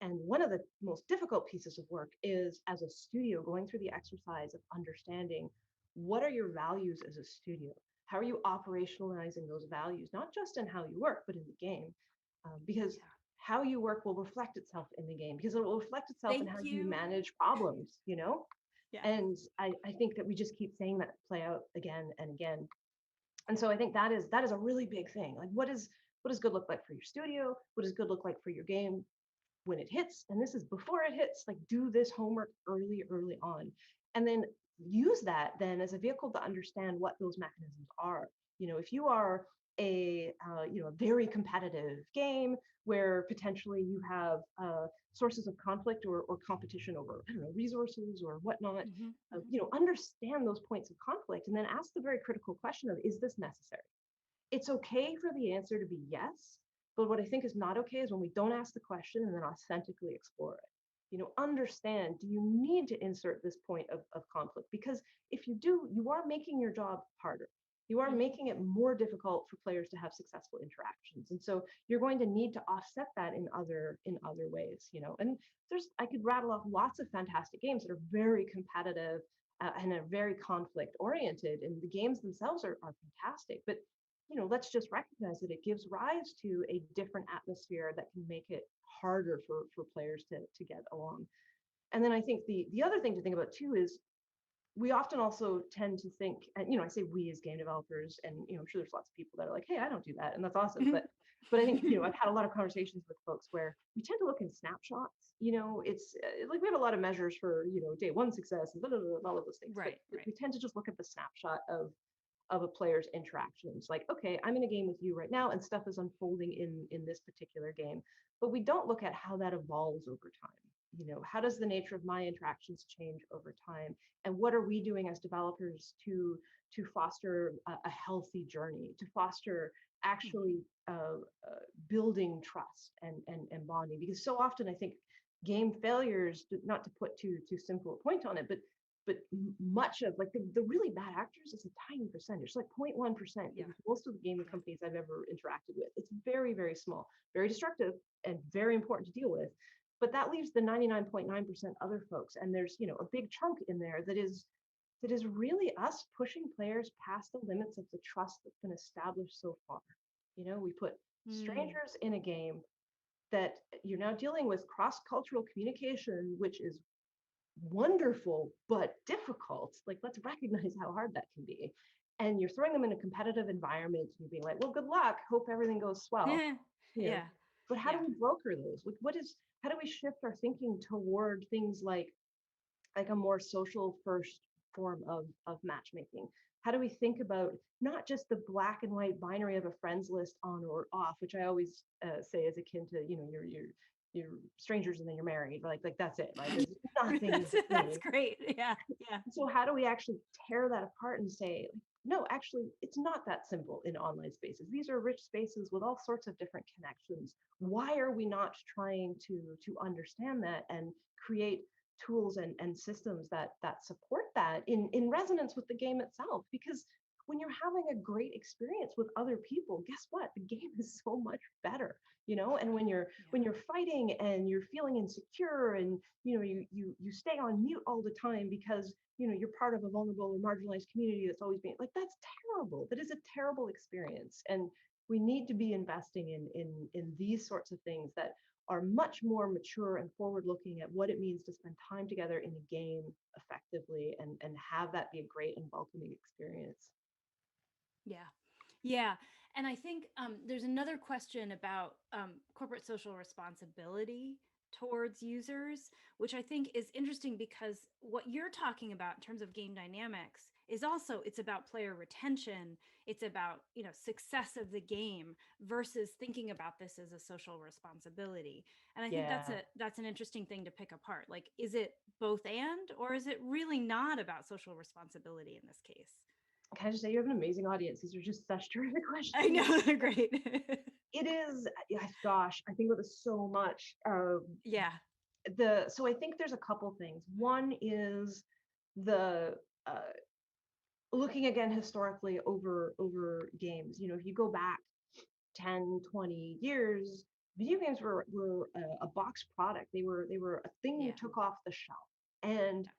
And one of the most difficult pieces of work is as a studio going through the exercise of understanding what are your values as a studio? How are you operationalizing those values, not just in how you work, but in the game? Because Yeah. how you work will reflect itself in the game, because it will reflect itself in Thank how you you. manage problems. Yeah. And I think that we just keep saying that play out again and again. And so I think that is a really big thing. Like what does good look like for your studio? What does good look like for your game when it hits? And this is before it hits, like do this homework early on. And then use that then as a vehicle to understand what those mechanisms are. If you are a very competitive game where potentially you have sources of conflict or competition over, I don't know, resources or whatnot, Hmm. Hmm. understand those points of conflict and then ask the very critical question of, is this necessary? It's okay for the answer to be yes, but what I think is not okay is when we don't ask the question and then authentically explore it. Understand, do you need to insert this point of conflict? Because if you do, you are making your job harder. You are Mhm. making it more difficult for players to have successful interactions. And so you're going to need to offset that in other ways, And I could rattle off lots of fantastic games that are very competitive and are very conflict oriented, and the games themselves are fantastic. But let's just recognize that it gives rise to a different atmosphere that can make it harder for players to get along. And then I think the other thing to think about too is we often also tend to think, and I say we as game developers, and I'm sure there's lots of people that are like, hey, I don't do that, and that's awesome. But I think I've had a lot of conversations with folks where we tend to look in snapshots. It's like we have a lot of measures for day one success and blah, blah, blah, all of those things, but Right, right. we tend to just look at the snapshot of a player's interactions. Like, okay, I'm in a game with you right now, and stuff is unfolding in this particular game, but we don't look at how that evolves over time. How does the nature of my interactions change over time, and what are we doing as developers to foster a healthy journey, to foster Mhm. actually building trust and bonding? Because so often I think game failures, not to put too simple a point on it, but much of like the really bad actors is a tiny percentage, like 0.1%, Yeah, because most of the gaming yeah. companies I've ever interacted with, it's very, very small, very destructive, and very important to deal with. But that leaves the 99.9% other folks. And there's, a big chunk in there that is really us pushing players past the limits of the trust that's been established so far. We put Mm. strangers in a game that you're now dealing with cross-cultural communication, which is wonderful but difficult. Like, let's recognize how hard that can be. And you're throwing them in a competitive environment, and you're being like, well, good luck, hope everything goes swell. Yeah, you know yeah, but how do yeah. we broker those? Like, how do we shift our thinking toward things like a more social first form of matchmaking? How do we think about not just the black and white binary of a friends list on or off, which I always say is akin to you're strangers and then you're married, like that's it, right? There's nothing in That's between. great. Yeah, yeah, So how do we actually tear that apart and say, no, actually, it's not that simple in online spaces. These are rich spaces with all sorts of different connections. Why are we not trying to understand that and create tools and systems that support that in resonance with the game itself? Because when you're having a great experience with other people, guess what? The game is so much better, and when you're yeah, when you're fighting and you're feeling insecure, and you stay on mute all the time because you're part of a vulnerable or marginalized community that's always being like, that's terrible. That is a terrible experience, and we need to be investing in these sorts of things that are much more mature and forward looking at what it means to spend time together in a game effectively, and have that be a great and welcoming experience. yeah, yeah. And I think there's another question about corporate social responsibility towards users, which I think is interesting because what you're talking about in terms of game dynamics is also it's about player retention. It's about success of the game versus thinking about this as a social responsibility. And I think Yeah. that's an interesting thing to pick apart. Like, is it both and, or is it really not about social responsibility in this case? Can I just say, you have an amazing audience? These are just such terrific I questions. know they're great. It is, yeah, gosh, I think about this so much. Yeah. So I think there's a couple things. One is the uh, looking again historically over games. If you go back 10, 20 years, video games were a box product. They were a thing you Yeah. took off the shelf. And Yeah.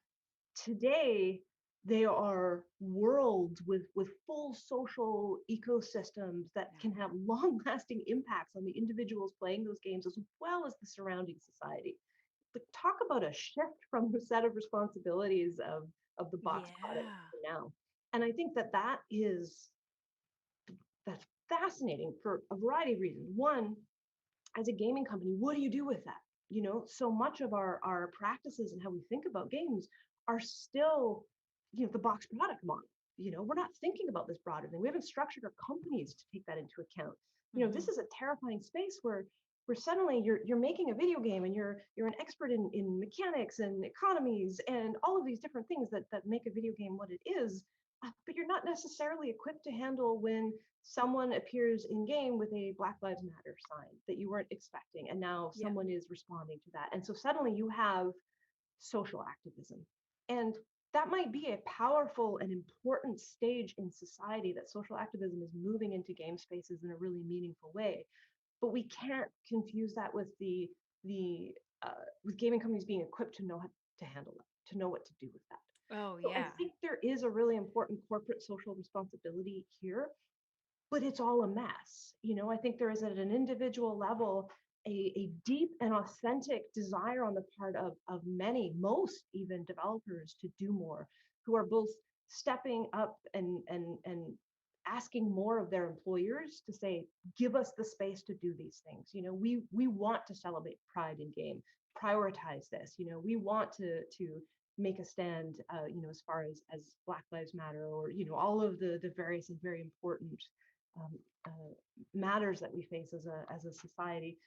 today they are worlds with full social ecosystems that Yeah. can have long lasting impacts on the individuals playing those games as well as the surrounding society. But talk about a shift from the set of responsibilities of the box product Yeah. to now. And I think that's fascinating for a variety of reasons. One, as a gaming company, what do you do with that? So much of our practices and how we think about games are still, the box product model. We're not thinking about this broader thing. We haven't structured our companies to take that into account. This Hmm. is a terrifying space where suddenly you're making a video game, and you're an expert in mechanics and economies and all of these different things that make a video game what it is. But you're not necessarily equipped to handle when someone appears in game with a Black Lives Matter sign that you weren't expecting, and now Yeah. someone is responding to that. And so suddenly you have social activism. And that might be a powerful and important stage in society, that social activism is moving into game spaces in a really meaningful way. But we can't confuse that with the with gaming companies being equipped to know how to handle it, to know what to do with that. Oh, So I yeah. think there is a really important corporate social responsibility here, but it's all a mess. I think there is at an individual level a deep and authentic desire on the part of many, most even developers, to do more, who are both stepping up and asking more of their employers to say, give us the space to do these things. We want to celebrate pride in game, prioritize this. We want to make a stand, as far as Black Lives Matter, or all of the various and very important um, uh, matters that we face as a society.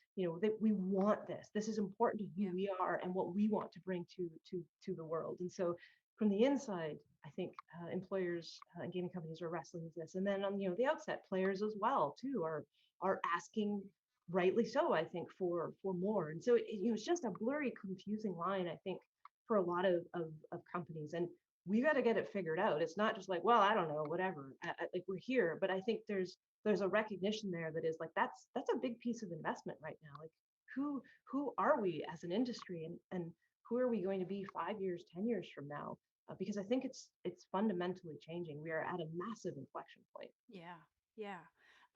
That we want this. This is important to who Yeah. we are and what we want to bring to the world. And so, from the inside, I think employers and gaming companies are wrestling with this. And then on the outset, players as well too are asking, rightly so, I think, for more. And so it's just a blurry, confusing line, I think, for a lot of companies. And we got to get it figured out. It's not just like, well, I don't know, whatever. Like, we're here, but I think there's a recognition there that is like, that's a big piece of investment right now. Like, who are we as an industry, and who are we going to be 5 years, 10 years from now? Because I think it's fundamentally changing. We are at a massive inflection point. Yeah. Yeah.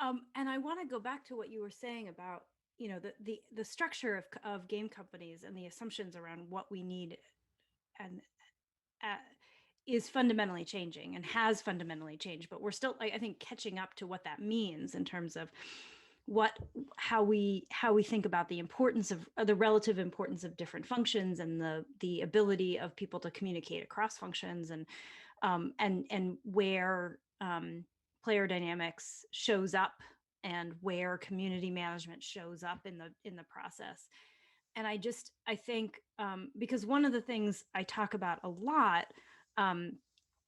And I want to go back to what you were saying about, the structure of game companies and the assumptions around what we need, and uh, is fundamentally changing and has fundamentally changed, but we're still, I think, catching up to what that means in terms of what how we think about the importance of the relative importance of different functions, and the ability of people to communicate across functions, and where player dynamics shows up, and where community management shows up in the process. And I think, because one of the things I talk about a lot, um,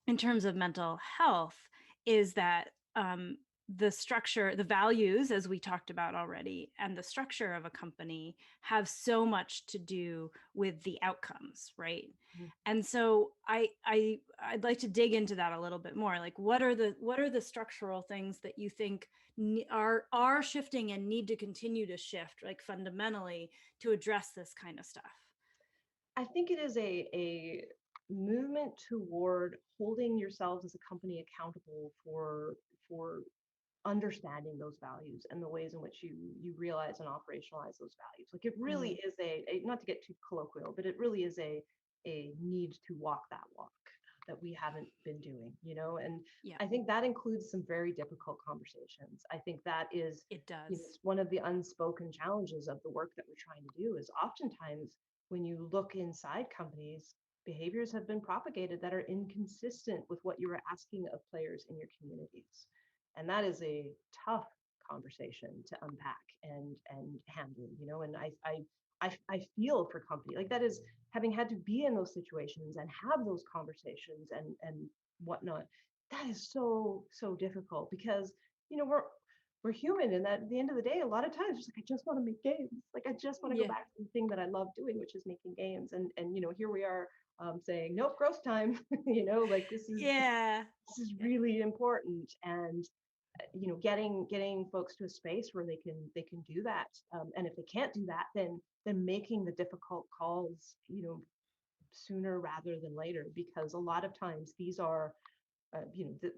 in terms of mental health, is that, the structure, the values, as we talked about already, and the structure of a company have so much to do with the outcomes, right? Mhm. And so I'd like to dig into that a little bit more. Like, what are the structural things that you think are shifting and need to continue to shift, like, fundamentally, to address this kind of stuff? I think it is a movement toward holding yourselves as a company accountable for understanding those values and the ways in which you realize and operationalize those values. Like, it really Mm, is a, not to get too colloquial, but it really is a need to walk that walk that we haven't been doing. And yeah, I think that includes some very difficult conversations. I think that is, it does. it's one of the unspoken challenges of the work that we're trying to do. Is oftentimes when you look inside companies, behaviors have been propagated that are inconsistent with what you are asking of players in your communities. And that is a tough conversation to unpack and handle. And I feel for company like that, is having had to be in those situations and have those conversations and whatnot. That is so difficult, because we're human, and that at the end of the day, a lot of times, just like, I just want to make games. Like, I just want to go Yeah. back to the thing that I love doing, which is making games. And here we are, saying, nope, growth time. Like, Yeah. this is Yeah. really important. And getting folks to a space where they can do that. And if they can't do that, then making the difficult calls, sooner rather than later, because a lot of times these are,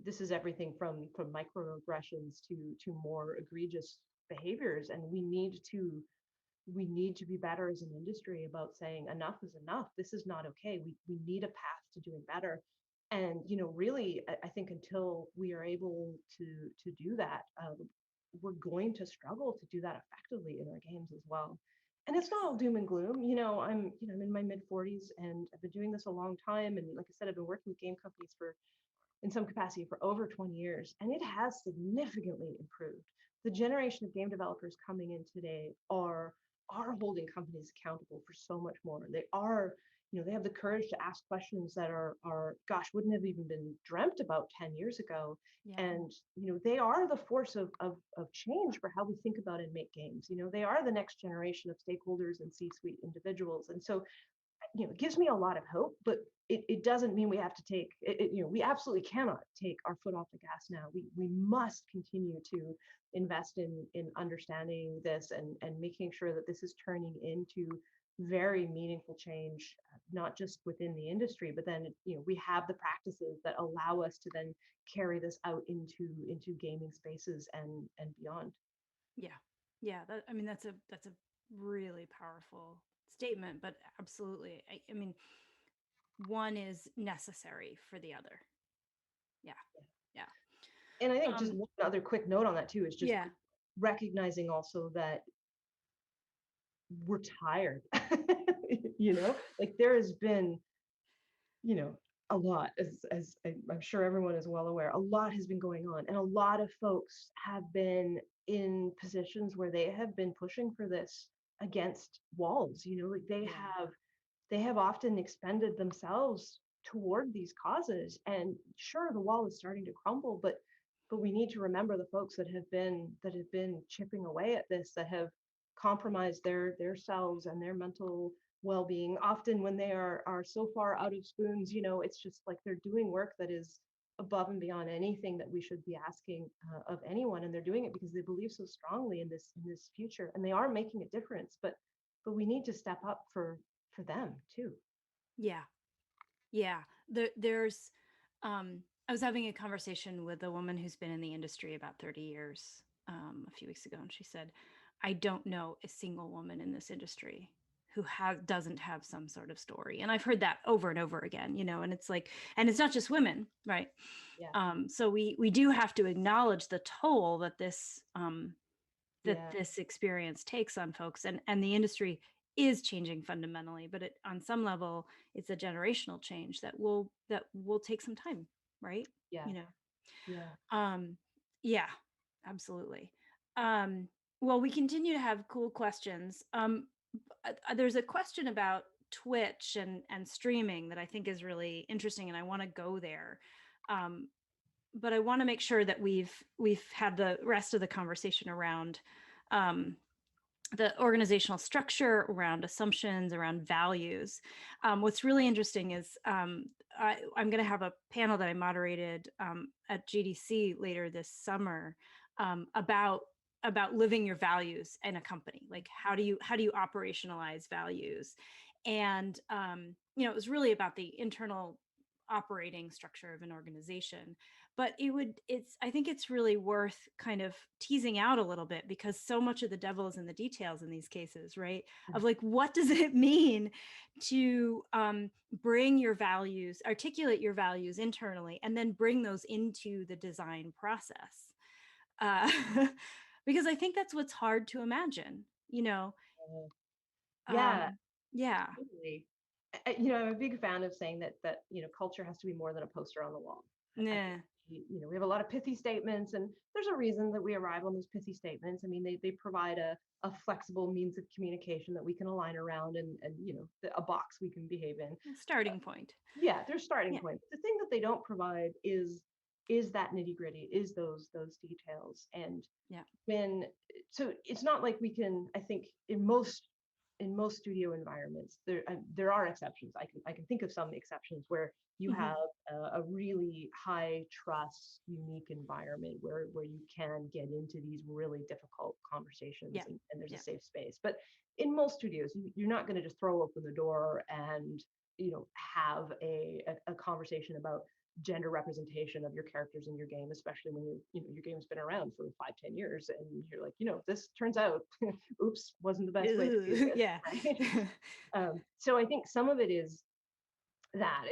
this is everything from microaggressions to more egregious behaviors. And we need to be better as an industry about saying, enough is enough. This is not okay. We need a path to doing better. And really, I think until we are able to do that, we're going to struggle to do that effectively in our games as well. And it's not all doom and gloom. I'm in my mid 40s, and I've been doing this a long time. And like I said, I've been working with game companies for, in some capacity, for over 20 years, and it has significantly improved. The generation of game developers coming in today are holding companies accountable for so much more. They are, they have the courage to ask questions that are gosh, wouldn't have even been dreamt about 10 years ago. Yeah. And they are the force of change for how we think about and make games. They are the next generation of stakeholders and C-suite individuals. And so it gives me a lot of hope, but it doesn't mean we have to take it, we absolutely cannot take our foot off the gas now. We must continue to invest in understanding this and making sure that this is turning into very meaningful change, not just within the industry, but then we have the practices that allow us to then carry this out into gaming spaces and beyond. Yeah. Yeah. I mean, that's a really powerful statement, but absolutely. I mean, one is necessary for the other. Yeah. Yeah. And I think just Um, one other quick note on that too is just yeah. recognizing also that we're tired. Like there has been, you know, a lot, I'm sure everyone is well aware, a lot has been going on, and a lot of folks have been in positions where they have been pushing for this against walls. Like Yeah. they have often expended themselves toward these causes, and sure, the wall is starting to crumble, but we need to remember the folks that have been chipping away at this, that have compromised their selves and their mental well-being, often when they are so far out of spoons. It's just like they're doing work that is above and beyond anything that we should be asking of anyone, and they're doing it because they believe so strongly in this future, and they are making a difference. But we need to step up for them too. Yeah. Yeah. There's, I was having a conversation with a woman who's been in the industry about 30 years, a few weeks ago, and she said, I don't know a single woman in this industry who doesn't have some sort of story. And I've heard that over and over again, and it's like, and it's not just women, right? Yeah, So we do have to acknowledge the toll that yeah, this experience takes on folks, and the industry is changing fundamentally, but on some level it's a generational change that will take some time, right? yeah, you know yeah. yeah, absolutely. um well, we continue to have cool questions. There's a question about Twitch and streaming that I think is really interesting, and I want to go there. um but I want to make sure that we've had the rest of the conversation around um, the organizational structure, around assumptions, around values. What's really interesting is I'm going to have a panel that I moderated at GDC later this summer about living your values in a company. Like how do you operationalize values? And it was really about the internal operating structure of an organization. But I think it's really worth kind of teasing out a little bit, because so much of the devil is in the details in these cases, right? Of like, what does it mean to bring your values, articulate your values internally, and then bring those into the design process? uh, because I think that's what's hard to imagine, Uh, yeah, um yeah. totally. I'm a big fan of saying that culture has to be more than a poster on the wall. I think Nah. we have a lot of pithy statements, and there's a reason that we arrive on those pithy statements. I mean, they provide a flexible means of communication that we can align around, and a box we can behave in. Starting point. Yeah, their starting Yeah. point. The thing that they don't provide is that nitty gritty, is those details. And Yeah. when so it's not like we can, I think, in most studio environments, there are exceptions. I can think of some exceptions where you Hmm. have a really high trust, unique environment where you can get into these really difficult conversations, Yeah. and there's a Yeah. safe space. But in most studios, you're not going to just throw open the door and have a conversation about gender representation of your characters in your game, especially when your game's been around for 5-10 years, and you're like, this turns out, oops, wasn't the best way to do Ooh, this, yeah. right? So I think some of it is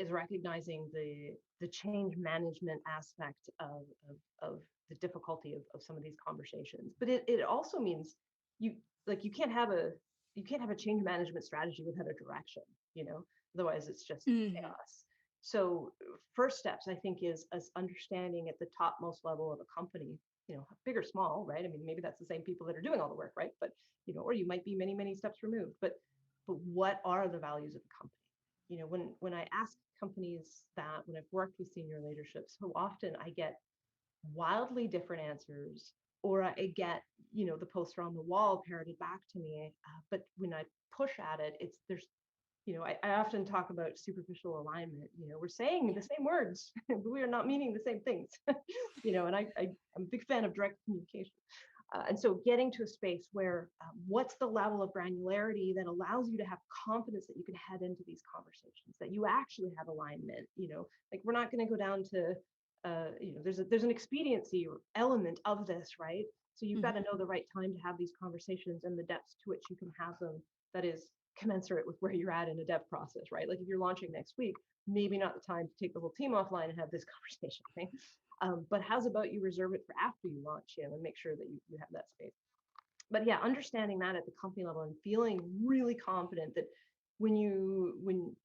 recognizing the change management aspect of the difficulty of some of these conversations. But it also means you you can't have a change management strategy without a direction, you know otherwise it's just Hmm. chaos. So first steps, I think, is understanding at the topmost level of a company, big or small, right? I mean, maybe that's the same people that are doing all the work, right? But or you might be many, many steps removed. But what are the values of the company? When I ask companies that, when I've worked with senior leadership, so often I get wildly different answers, or I get, the poster on the wall parroted back to me. But when I push at it, it's I often talk about superficial alignment. We're saying the same words, but we are not meaning the same things. And I'm a big fan of direct communication. And so getting to a space where what's the level of granularity that allows you to have confidence that you can head into these conversations, that you actually have alignment, like we're not going to go down to, there's an expediency element of this, right? So you've got to know the right time to have these conversations and the depths to which you can have them that is commensurate with where you're at in a dev process, right? Like if you're launching next week, maybe not the time to take the whole team offline and have this conversation, right? But how's about you reserve it for after you launch, and make sure that you have that space. But yeah, understanding that at the company level and feeling really confident that when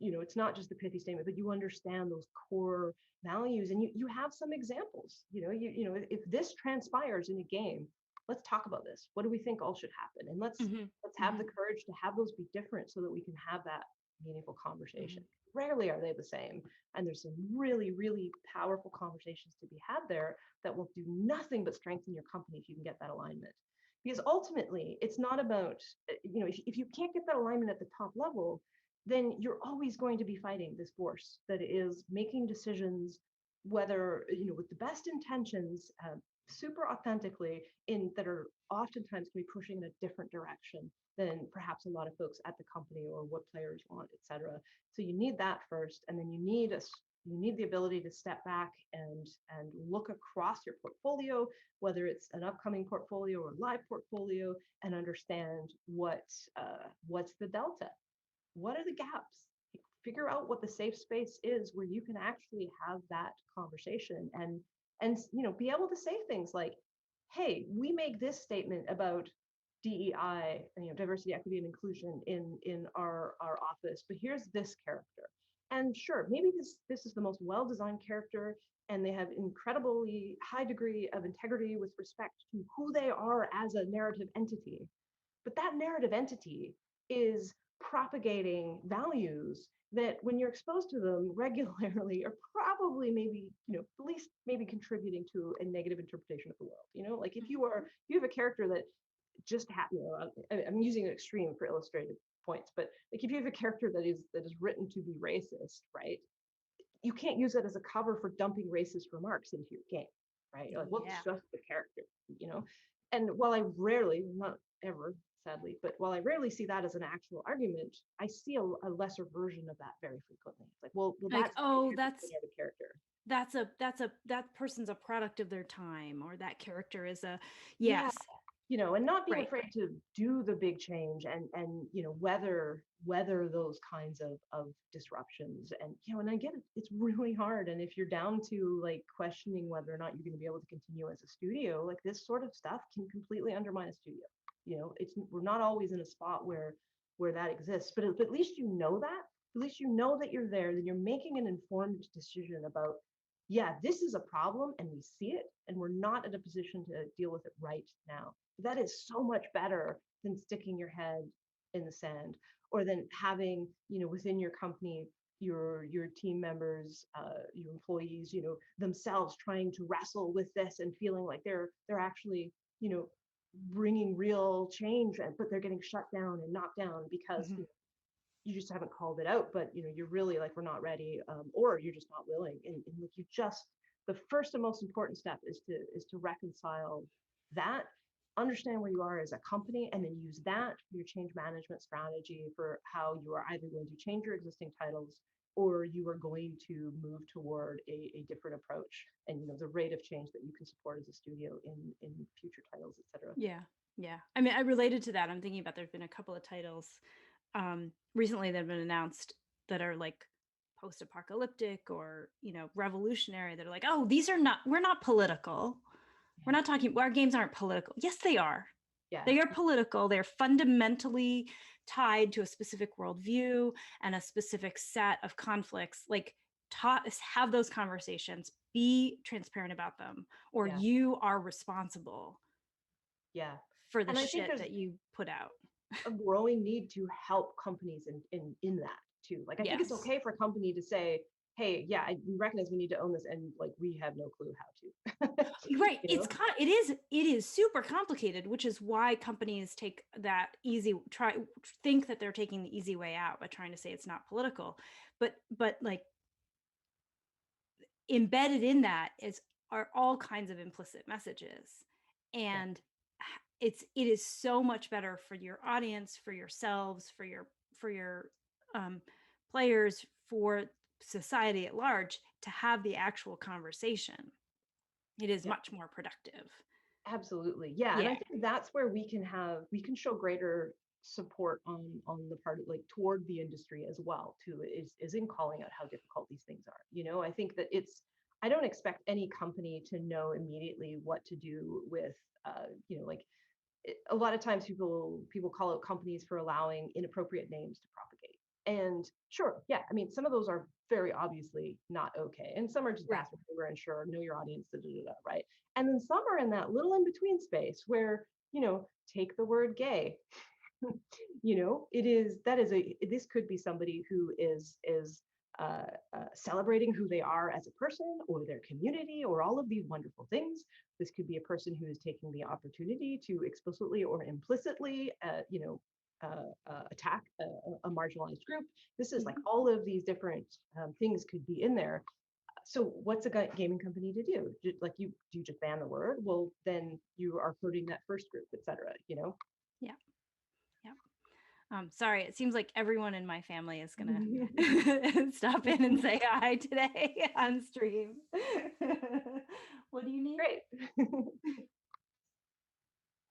it's not just the pithy statement, but you understand those core values and you have some examples. If this transpires in a game, let's talk about this. What do we think all should happen? And let's have the courage to have those be different so that we can have that meaningful conversation. Rarely are they the same. And there's some really, really powerful conversations to be had there that will do nothing but strengthen your company if you can get that alignment. Because ultimately, it's not about, if you can't get that alignment at the top level, then you're always going to be fighting this force that is making decisions, whether, with the best intentions, super authentically, that are oftentimes going to be pushing in a different direction than perhaps a lot of folks at the company or what players want, et cetera. So you need that first, and then you need the ability to step back and look across your portfolio, whether it's an upcoming portfolio or live portfolio, and understand what's the delta, what are the gaps, figure out what the safe space is where you can actually have that conversation and be able to say things like, hey, we make this statement about DEI, diversity, equity, and inclusion in our office, but here's this character. And sure, maybe this is the most well-designed character, and they have incredibly high degree of integrity with respect to who they are as a narrative entity. But that narrative entity is propagating values that when you're exposed to them regularly are probably maybe, at least maybe contributing to a negative interpretation of the world. Like if you have a character that just I'm using an extreme for illustrative points, but like if you have a character that is written to be racist, right? You can't use it as a cover for dumping racist remarks into your game, right? You're like, well, it's just the character. And while I rarely, not ever, sadly, but while I rarely see that as an actual argument, I see a lesser version of that very frequently. It's like, well, like, that's oh, the character. that person's a product of their time, or that character is a Yeah, yes. and not being afraid to do the big change and weather those kinds of disruptions. And and I get it, it's really hard. And if you're down to like questioning whether or not you're going to be able to continue as a studio, like this sort of stuff can completely undermine a studio. We're not always in a spot where that exists, but at least at least that you're there, then you're making an informed decision about, yeah, this is a problem and we see it and we're not in a position to deal with it right now. That is so much better than sticking your head in the sand, or than having, within your company, your team members, your employees, themselves trying to wrestle with this and feeling like they're actually, bringing real change, but they're getting shut down and knocked down because you just haven't called it out, but you're really like, we're not ready, or you're just not willing. And like the first and most important step is to reconcile that, understand where you are as a company, and then use that for your change management strategy for how you are either going to change your existing titles or you are going to move toward a different approach and the rate of change that you can support as a studio in future titles, etc. Yeah, I mean, I related to that. I'm thinking about, there's been a couple of titles recently that have been announced that are like post-apocalyptic or revolutionary, that are like, oh, we're not political. We're not talking, our games aren't political. Yes, they are. Yeah. They are political. They're fundamentally tied to a specific worldview and a specific set of conflicts. Like, have those conversations, be transparent about them, or you are responsible for the shit that you put out. A growing need to help companies in that too. Like, I think it's okay for a company to say, hey, yeah, we recognize we need to own this, and like we have no clue how to. Right. You know? It is super complicated, which is why companies take that think that they're taking the easy way out by trying to say it's not political. But like embedded in that are all kinds of implicit messages. Yeah, And it is so much better for your audience, for yourselves, for your players, for society at large to have the actual conversation. It is yeah. much more productive. Absolutely. Yeah. And I Yeah. think that's where we can show greater support on the part of like toward the industry as well too, is in calling out how difficult these things are. I think that I don't expect any company to know immediately what to do with like a lot of times people call out companies for allowing inappropriate names to propagate. And sure, yeah, I mean, some of those are very obviously not okay, and some are just Right. bastard finger and sure, know your audience, da, da, da, da, right? And then some are in that little in between space where take the word gay. It is that is a this could be somebody who is celebrating who they are as a person or their community or all of these wonderful things. This could be a person who is taking the opportunity to explicitly or implicitly, attack a marginalized group. This is like Mhm. all of these different things could be in there. So what's a gaming company to do? Like do you just ban the word? Well, then you are hurting that first group, etc. Yeah. Yeah. Sorry, it seems like everyone in my family is gonna stop in and say hi today on stream. What do you need? Great.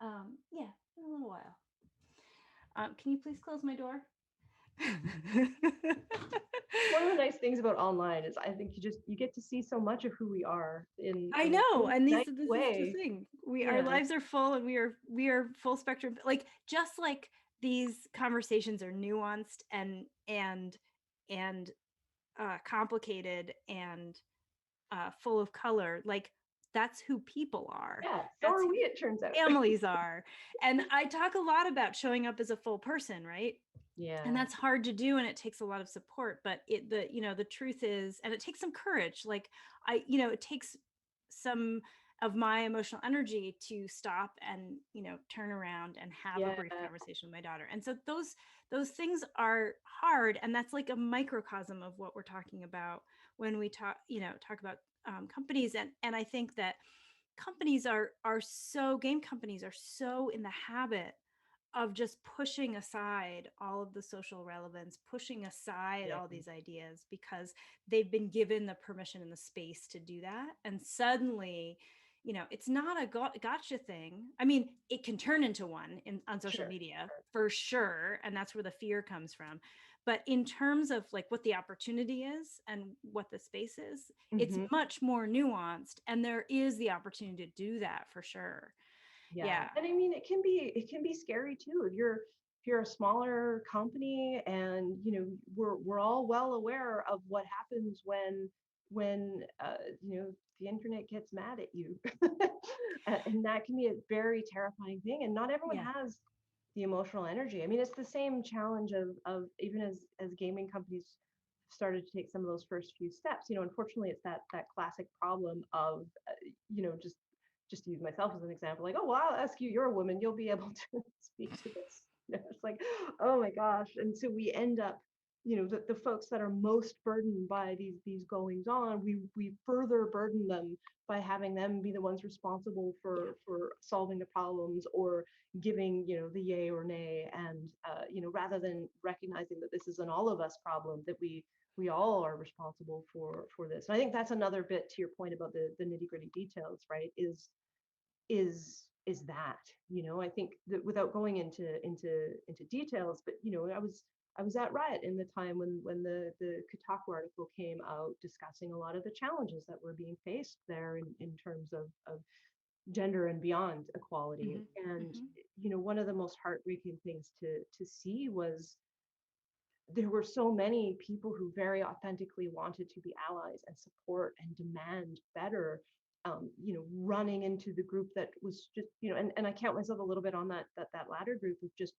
Yeah, in a little while. Can you please close my door? One of the nice things about online is I think you get to see so much of who we are in I a know, really and nice this is the way. thing. Our Yeah. lives are full, and we are full spectrum. Like just like these conversations are nuanced and complicated and full of color. Like that's who people are. Yeah. So That's are we, who it turns out. families are. And I talk a lot about showing up as a full person, right? And Yeah. that's hard to do, and it takes a lot of support. But the truth is, and it takes some courage. Like it takes some of my emotional energy to stop and turn around and have a Yeah. brief conversation with my daughter. And so those things are hard, and that's like a microcosm of what we're talking about when we talk about companies. And I think that game companies are so in the habit of just pushing aside all of the social relevance, pushing aside Yeah. all these ideas because they've been given the permission and the space to do that. And suddenly, it's not a gotcha thing. I mean, it can turn into one on social Sure. media Sure. for sure. And that's where the fear comes from. But in terms of like what the opportunity is and what the space is, it's Hmm. much more nuanced. And there is the opportunity to do that for sure. Yeah. Yeah. And I mean, it can be scary too if you're a smaller company, and we're all well aware of what happens when the internet gets mad at you. And that can be a very terrifying thing, and not everyone Yeah. has the emotional energy. I mean, it's the same challenge of even as gaming companies started to take some of those first few steps. Unfortunately, it's that classic problem of just to use myself as an example, like, oh, well, I'll ask you, you're a woman, you'll be able to speak to this. It's like, oh my gosh. And so we end up, the folks that are most burdened by these goings on, we further burden them by having them be the ones responsible Yeah. for solving the problems or giving, the yay or nay. And rather than recognizing that this is an all of us problem, that we all are responsible for this. And I think that's another bit to your point about the nitty gritty details, right? Is that I think that without going into details, but I was at Riot in the time when the Kotaku article came out discussing a lot of the challenges that were being faced there in terms of gender and beyond equality. Mhm, And mhm. one of the most heartbreaking things to see was there were so many people who very authentically wanted to be allies and support and demand better, running into the group that was just, and I count myself a little bit on that latter group of just,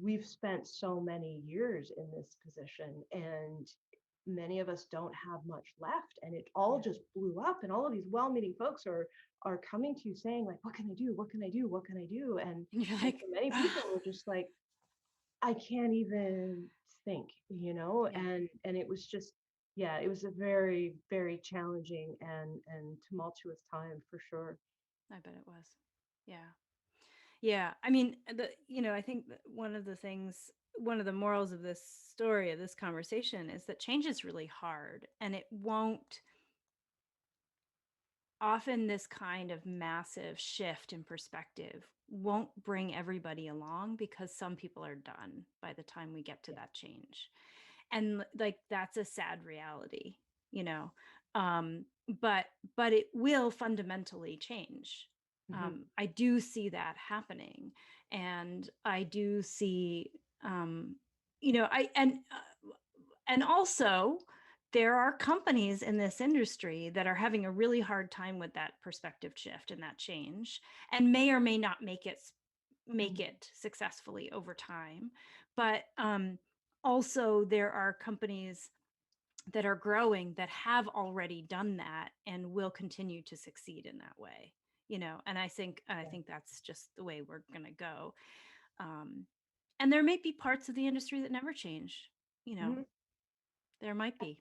we've spent so many years in this position, and many of us don't have much left, and it all Yeah. just blew up, and all of these well-meaning folks are coming to you saying like, what can I do, what can I do, what can I do? And you're And like, for many people "Ah." were just like, I can't even think, Yeah, and it was just, yeah, it was a very, very challenging and tumultuous time for sure. I bet it was. Yeah. Yeah, I mean, I think that one of the morals of this story, of this conversation, is that change is really hard, and it won't often this kind of massive shift in perspective won't bring everybody along because some people are done by the time we get to Yeah. that change. And like that's a sad reality, you know. Um, but it will fundamentally change. Hmm. I do see that happening, and I do see, um, I and also there are companies in this industry that are having a really hard time with that perspective shift and that change, and may or may not make Hmm. it successfully over time. But also there are companies that are growing that have already done that and will continue to succeed in that way, and I Yeah. think that's just the way we're going to go. um, and there may be parts of the industry that never change, you know Hmm. there might be,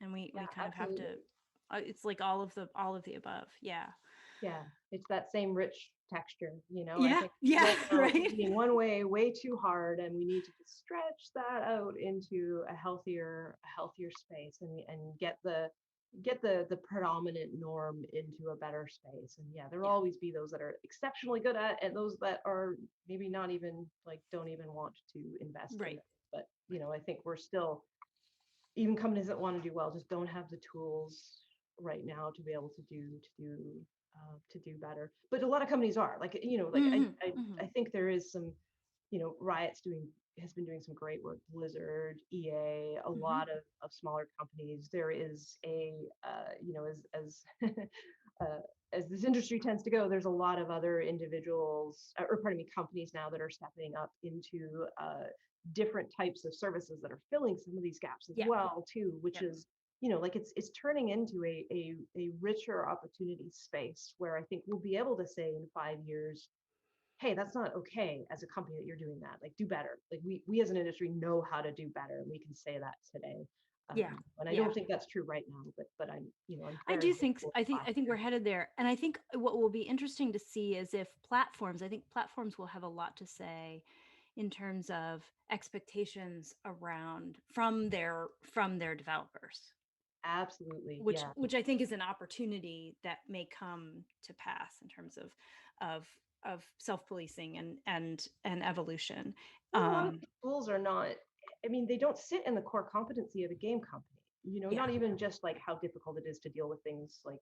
and we Yeah, kind of have to, absolutely. it's like all of the above. Yeah. Yeah, it's that same rich texture, I Yeah. think Yeah. right now it's Right. leaning one way way too hard, and we need to just stretch that out into a healthier space, and get the predominant norm into a better space. And yeah, there will Yeah. always be those that are exceptionally good at, and those that are maybe not even like don't even want to invest in Right. it. But Right. I think we're still, even companies that want to do well just don't have the tools right now to be able to do better. But a lot of companies are like, like I Hmm. I, Hmm. I think there is some, Riot's doing has been doing some great work. Blizzard, EA, a Hmm. lot of smaller companies. There is a, as uh, as this industry tends to go, there's a lot of other individuals, or pardon me, companies now that are stepping up into different types of services that are filling some of these gaps as Yeah. well too, which Yep. is, like it's turning into a richer opportunity space where I think we'll be able to say in 5 years, hey, that's not okay as a company that you're doing that. Like, do better. Like, we as an industry know how to do better, and we can say that today. Yeah. And I Yeah. don't think that's true right now, but I'm I very do think hopeful in five I think we're years. headed there. And I think what will be interesting to see is if platforms, I think platforms will have a lot to say in terms of expectations around from their developers, Absolutely, which yeah. I think is an opportunity that may come to pass in terms of of self-policing and evolution. Well, a lot of Um, these tools are not, I mean, they don't sit in the core competency of a game company. yeah, Not even just like how difficult it is to deal with things like,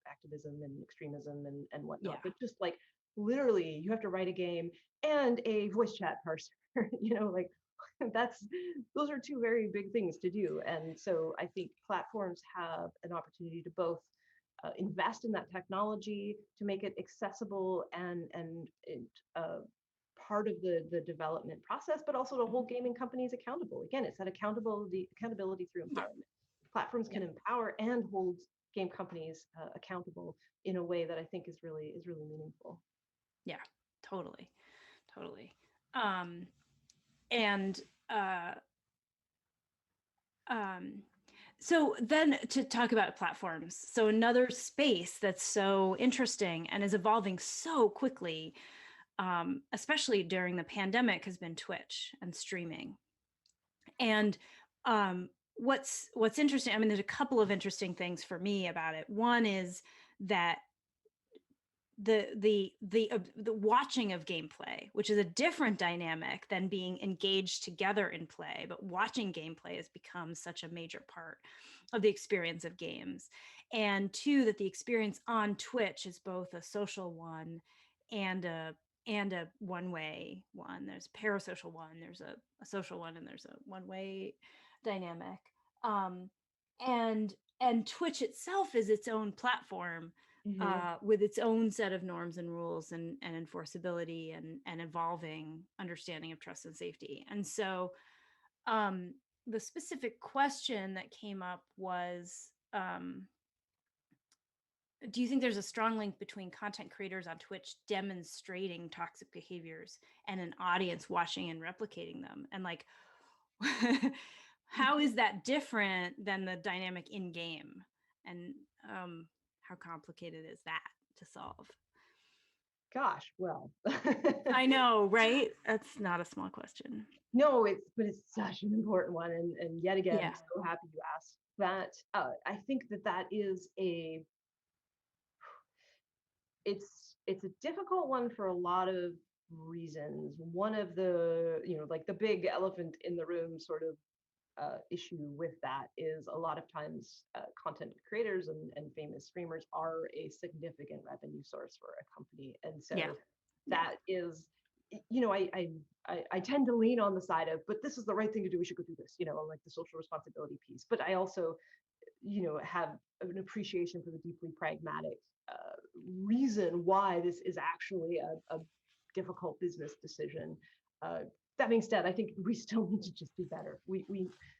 activism and extremism and whatnot, yeah, but just like literally you have to write a game and a voice chat parser, like that's those are two very big things to do. And so I think platforms have an opportunity to both invest in that technology to make it accessible and part of the development process, but also to mhm, hold gaming companies accountable. Again, it's that accountability through yeah, empowerment. Platforms yeah, can empower and hold game companies accountable in a way that I think is really meaningful. yeah, totally, totally. Um, and uh, um, so then to talk about platforms, so another space that's so interesting and is evolving so quickly, especially during the pandemic, has been Twitch and streaming. And what's interesting, I mean, there's a couple of interesting things for me about it. One is that the watching of gameplay, which is a different dynamic than being engaged together in play, but watching gameplay has become such a major part of the experience of games. And two, that the experience on Twitch is both a social one and a one-way one. There's a parasocial one, there's a social one, and there's a one-way dynamic. um, and Twitch itself is its own platform, Hmm. with its own set of norms and rules and enforceability and evolving understanding of trust and safety. And so, um, the specific question that came up was, do you think there's a strong link between content creators on Twitch demonstrating toxic behaviors and an audience watching and replicating them? And like, how is that different than the dynamic in game? And how complicated is that to solve? Gosh, well. I know, right? That's not a small question. No, it's such an important one, and yet again, I'm Yeah. so happy you asked that. I think that is it's a difficult one for a lot of reasons. One of the, like the big elephant in the room sort of issue with that is a lot of times content creators and famous streamers are a significant revenue source for a company, and Yeah. so that is, I tend to lean on the side of, but this is the right thing to do, we should go do this, like the social responsibility piece. But I also, have an appreciation for the deeply pragmatic reason why this is actually a difficult business decision. Uh, that being said, I think we still need to just do better.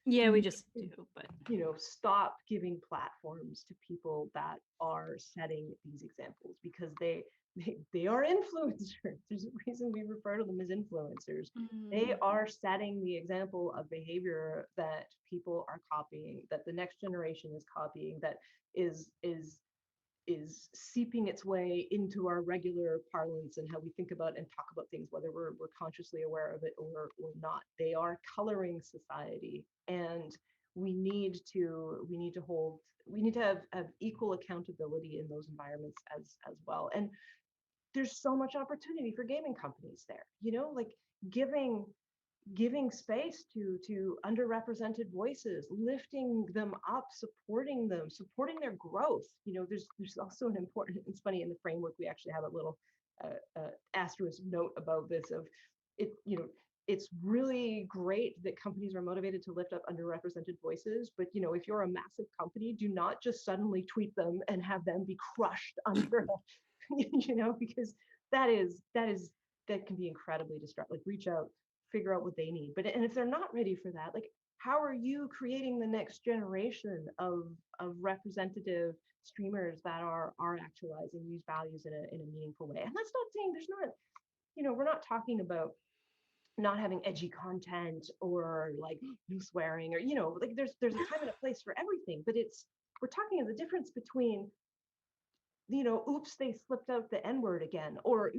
Yeah, we we just need do, but to, stop giving platforms to people that are setting these examples, because they are influencers. There's a reason we refer to them as influencers. They are setting the example of behavior that people are copying, that the next generation is copying, that is seeping its way into our regular parlance and how we think about and talk about things, whether we're consciously aware of it or not. They are coloring society, and we need to have equal accountability in those environments as well. And there's so much opportunity for gaming companies there, like giving space to underrepresented voices, lifting them up, supporting them, supporting their growth. There's also an important, it's funny, in the framework we actually have a little asterisk note about this of it. It's really great that companies are motivated to lift up underrepresented voices, but if you're a massive company, do not just suddenly tweet them and have them be crushed under because that can be incredibly destructive. Like, reach out, figure out what they need. And if they're not ready for that, like, how are you creating the next generation of representative streamers that are actualizing these values in a meaningful way? And that's not saying there's not, we're not talking about not having edgy content or like no swearing, or like there's a time and a place for everything. But we're talking of the difference between, oops, they slipped out the N word again, or,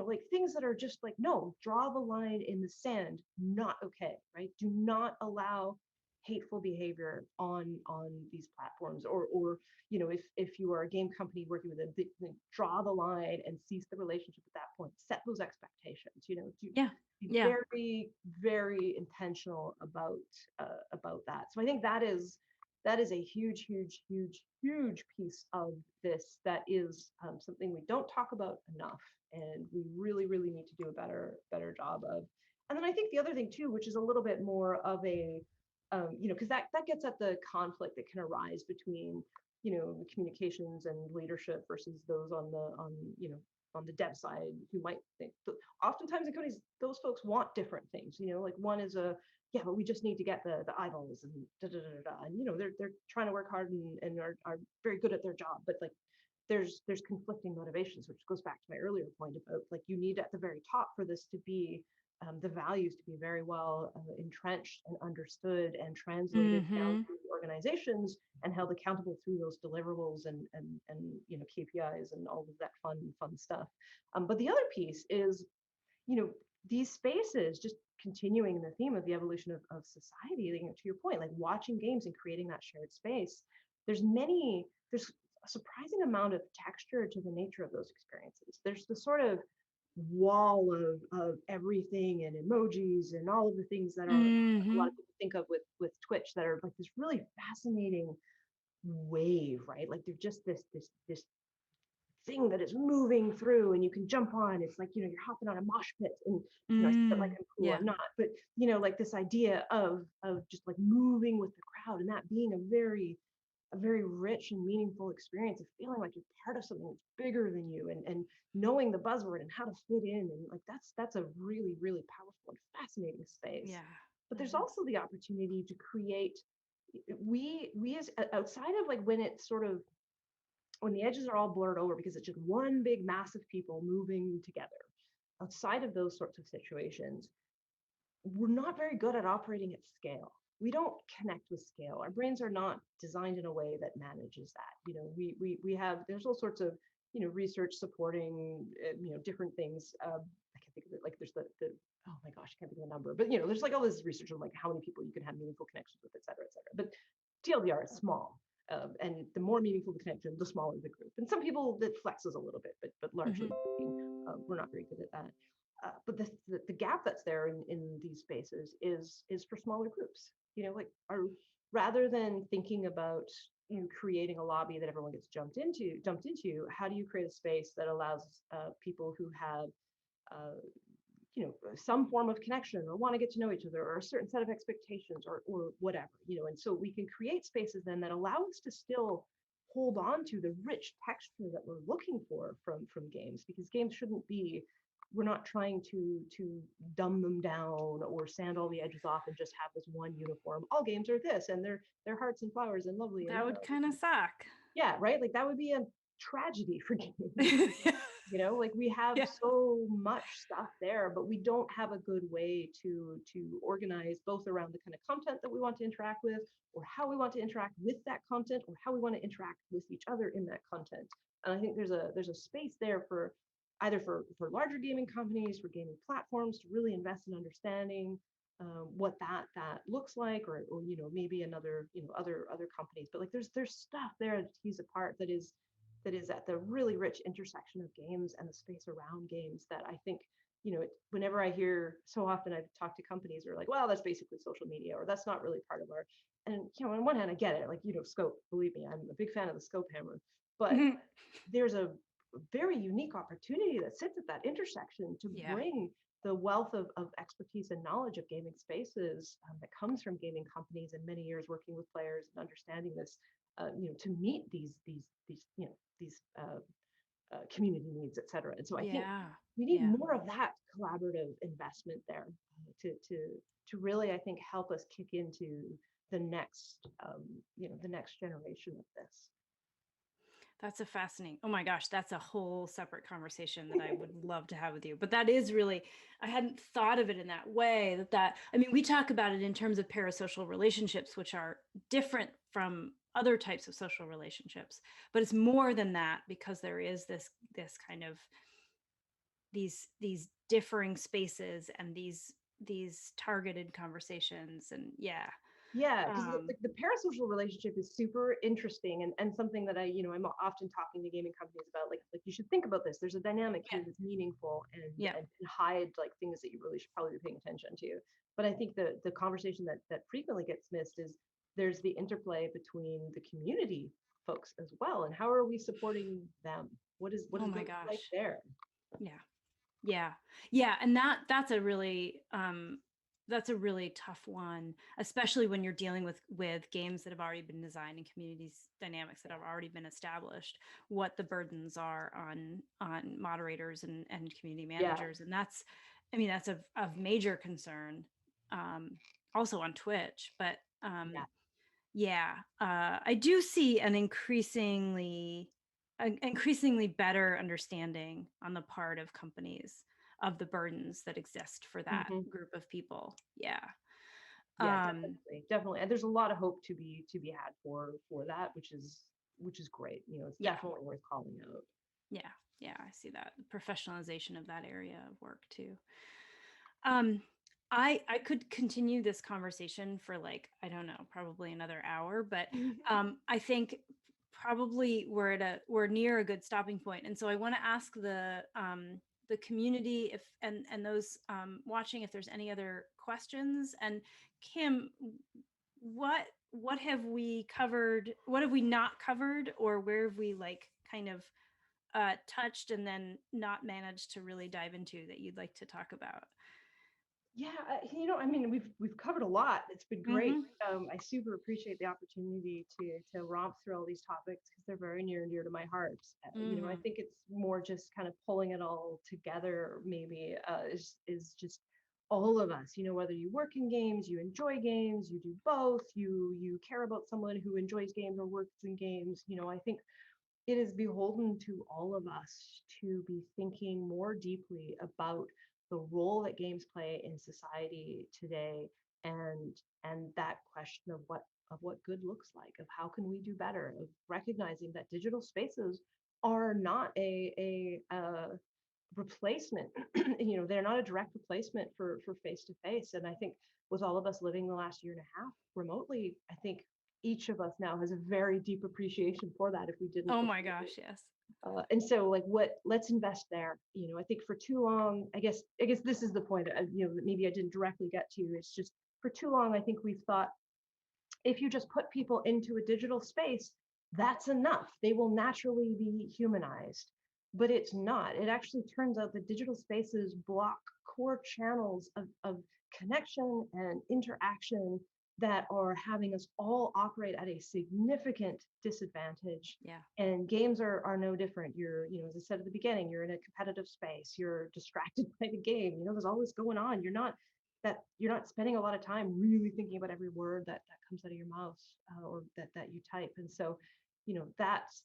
like things that are just like, no, draw the line in the sand, not okay, right? Do not allow hateful behavior on these platforms, or if you are a game company working with them, draw the line and cease the relationship at that point. Set those expectations, yeah. be Yeah. very, very intentional about that. So I think that is a huge, huge, huge, huge piece of this that is something we don't talk about enough, and we really, really need to do a better job of. And then I think the other thing too, which is a little bit more of a, because that gets at the conflict that can arise between, the communications and leadership versus those on the dev side, who might think, oftentimes in companies, those folks want different things. Like, one is yeah, but we just need to get the eyeballs and da da da da. And they're trying to work hard and are very good at their job, but like there's conflicting motivations, which goes back to my earlier point about, like, you need at the very top for this to be, the values to be very well entrenched and understood and translated down Mm-hmm. through the organizations and held accountable through those deliverables and KPIs and all of that fun stuff. But the other piece is, these spaces, just continuing the theme of the evolution of society, to your point, like watching games and creating that shared space, there's a surprising amount of texture to the nature of those experiences. There's the sort of wall of everything and emojis and all of the things that are a lot Mm-hmm. of people think of with Twitch, that are like this really fascinating wave, right? Like, they're just this thing that is moving through, and you can jump on. It's like, you're hopping on a mosh pit, and I say that like I'm cool, Yeah. I'm not, but like this idea of just like moving with the crowd, and that being a very rich and meaningful experience of feeling like you're part of something that's bigger than you, and knowing the buzzword and how to fit in, and like that's a really, really powerful and fascinating space. Yeah. but there's also the opportunity to create, we as outside of like when it's sort of when the edges are all blurred over because it's just one big mass of people moving together. Outside of those sorts of situations, we're not very good at operating at scale. We don't connect with scale. Our brains are not designed in a way that manages that. We have there's all sorts of research supporting different things. I can't think of it. Like there's the oh my gosh, I can't think of the number. But there's like all this research on like how many people you can have meaningful connections with, et cetera, et cetera. But TLDR is small. And the more meaningful the connection, the smaller the group. And some people that flexes a little bit, but largely we're not very good at that. But the gap that's there in these spaces is for smaller groups. Like rather than thinking about creating a lobby that everyone gets dumped into, how do you create a space that allows people who have some form of connection or want to get to know each other or a certain set of expectations or whatever, and so we can create spaces then that allow us to still hold on to the rich texture that we're looking for from games, because games shouldn't be, we're not trying to dumb them down or sand all the edges off and just have this one uniform. All games are this, and they're hearts and flowers and lovely. That would kind of suck. Yeah, right. Like that would be a tragedy for games. Like we have so much stuff there, but we don't have a good way to organize both around the kind of content that we want to interact with, or how we want to interact with that content, or how we want to interact with each other in that content. And I think there's a space there for either for larger gaming companies, for gaming platforms to really invest in understanding what that looks like, or maybe another other companies. But like there's stuff there to tease apart that is at the really rich intersection of games and the space around games that I think, whenever I hear, so often I've talked to companies who are like, well, that's basically social media, or that's not really part of our, and on one hand, I get it, like, scope, believe me, I'm a big fan of the scope hammer, but there's a very unique opportunity that sits at that intersection to bring the wealth of expertise and knowledge of gaming spaces that comes from gaming companies and many years working with players and understanding this, to meet these community needs, et cetera. And so I think we need more of that collaborative investment there to really, I think, help us kick into the next generation of this. That's a fascinating. Oh my gosh, that's a whole separate conversation that I would love to have with you. But that is really, I hadn't thought of it in that way. I mean, we talk about it in terms of parasocial relationships, which are different from other types of social relationships, but it's more than that, because there is this kind of these differing spaces and these targeted conversations. And because the parasocial relationship is super interesting and something that I'm often talking to gaming companies about. Like you should think about this. There's a dynamic here that's meaningful and hide like things that you really should probably be paying attention to. But I think the conversation that frequently gets missed is there's the interplay between the community folks as well, and how are we supporting them? What is oh my it gosh, like there? Yeah, and that's a really tough one, especially when you're dealing with games that have already been designed and communities dynamics that have already been established, what the burdens are on moderators and community managers. And that's of major concern, also on Twitch. But I do see an increasingly better understanding on the part of companies of the burdens that exist for that group of people. Definitely. And there's a lot of hope to be had for that, which is great. It's definitely worth calling out. I see that professionalization of that area of work too. I could continue this conversation for like, I don't know, probably another hour, but I think probably we're near a good stopping point. And so I want to ask the community and those watching if there's any other questions. And Kim, what have we covered? What have we not covered, or where have we like kind of touched and then not managed to really dive into that you'd like to talk about? I mean, we've covered a lot. It's been great. I super appreciate the opportunity to romp through all these topics because they're very near and dear to my heart. I think it's more just kind of pulling it all together. Maybe is just all of us, whether you work in games, you enjoy games, you do both, you care about someone who enjoys games or works in games, I think it is beholden to all of us to be thinking more deeply about the role that games play in society today, and that question of what good looks like, of how can we do better, of recognizing that digital spaces are not a replacement. They're not a direct replacement for face to face. And I think with all of us living the last year and a half remotely, I think each of us now has a very deep appreciation for that if we didn't Oh my before. gosh, yes. And so like let's invest there. I think for too long, I guess this is the point that maybe I didn't directly get to. It's just for too long I think we've thought if you just put people into a digital space, that's enough. They will naturally be humanized. But it's not. It actually turns out that digital spaces block core channels of connection and interaction that are having us all operate at a significant disadvantage. Yeah. And games are no different. As I said at the beginning, you're in a competitive space, you're distracted by the game, there's all this going on. You're not spending a lot of time really thinking about every word that comes out of your mouth, or that you type. And so, that's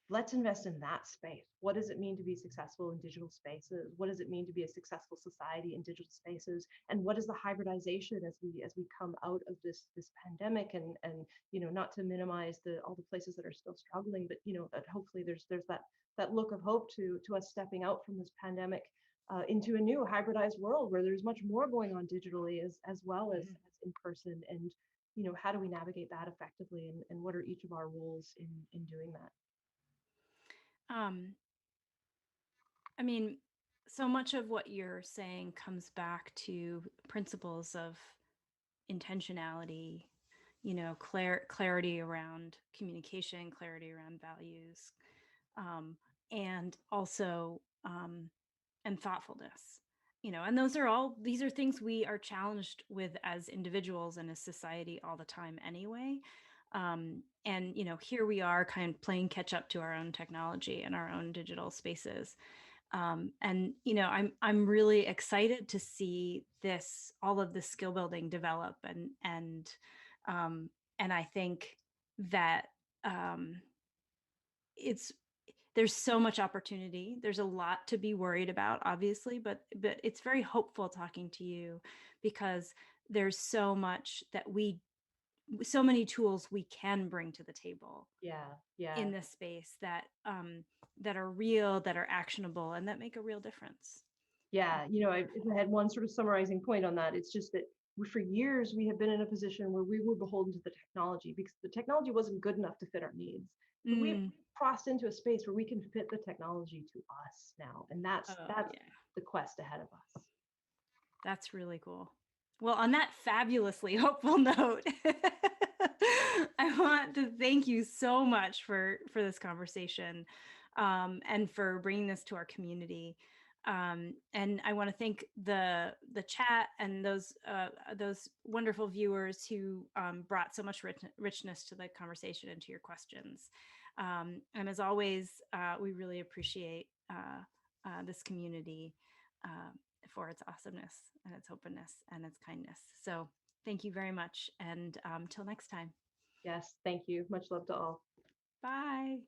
let's invest in that space. What does it mean to be successful in digital spaces? What does it mean to be a successful society in digital spaces? And what is the hybridization as we come out of this pandemic? And not to minimize all the places that are still struggling, but that hopefully there's that look of hope to us stepping out from this pandemic, into a new hybridized world where there's much more going on digitally as well as Mhm. in person. And how do we navigate that effectively, and what are each of our roles in doing that? Um, I mean, so much of what you're saying comes back to principles of intentionality, clarity around communication, clarity around values, um, and also and thoughtfulness. And these are things we are challenged with as individuals and as society all the time anyway. And here we are kind of playing catch up to our own technology and our own digital spaces. And I'm really excited to see all of this skill building develop, um, and I think that um, it's there's so much opportunity. There's a lot to be worried about, obviously, but it's very hopeful talking to you, because there's so many tools we can bring to the table Yeah, yeah, in this space that are real, that are actionable, and that make a real difference. yeah. If I had one sort of summarizing point on that, it's just that for years we have been in a position where we were beholden to the technology because the technology wasn't good enough to fit our needs. But we've Mm. crossed into a space where we can fit the technology to us now, and that's Oh, that's yeah. the quest ahead of us. That's really cool. Well, on that fabulously hopeful note, I want to thank you so much for this conversation, and for bringing this to our community. And I want to thank the chat and those wonderful viewers who brought so much richness to the conversation and to your questions. And as always, we really appreciate this community. Uh, for its awesomeness and its openness and its kindness. So thank you very much. And till next time. Yes, thank you. Much love to all. Bye.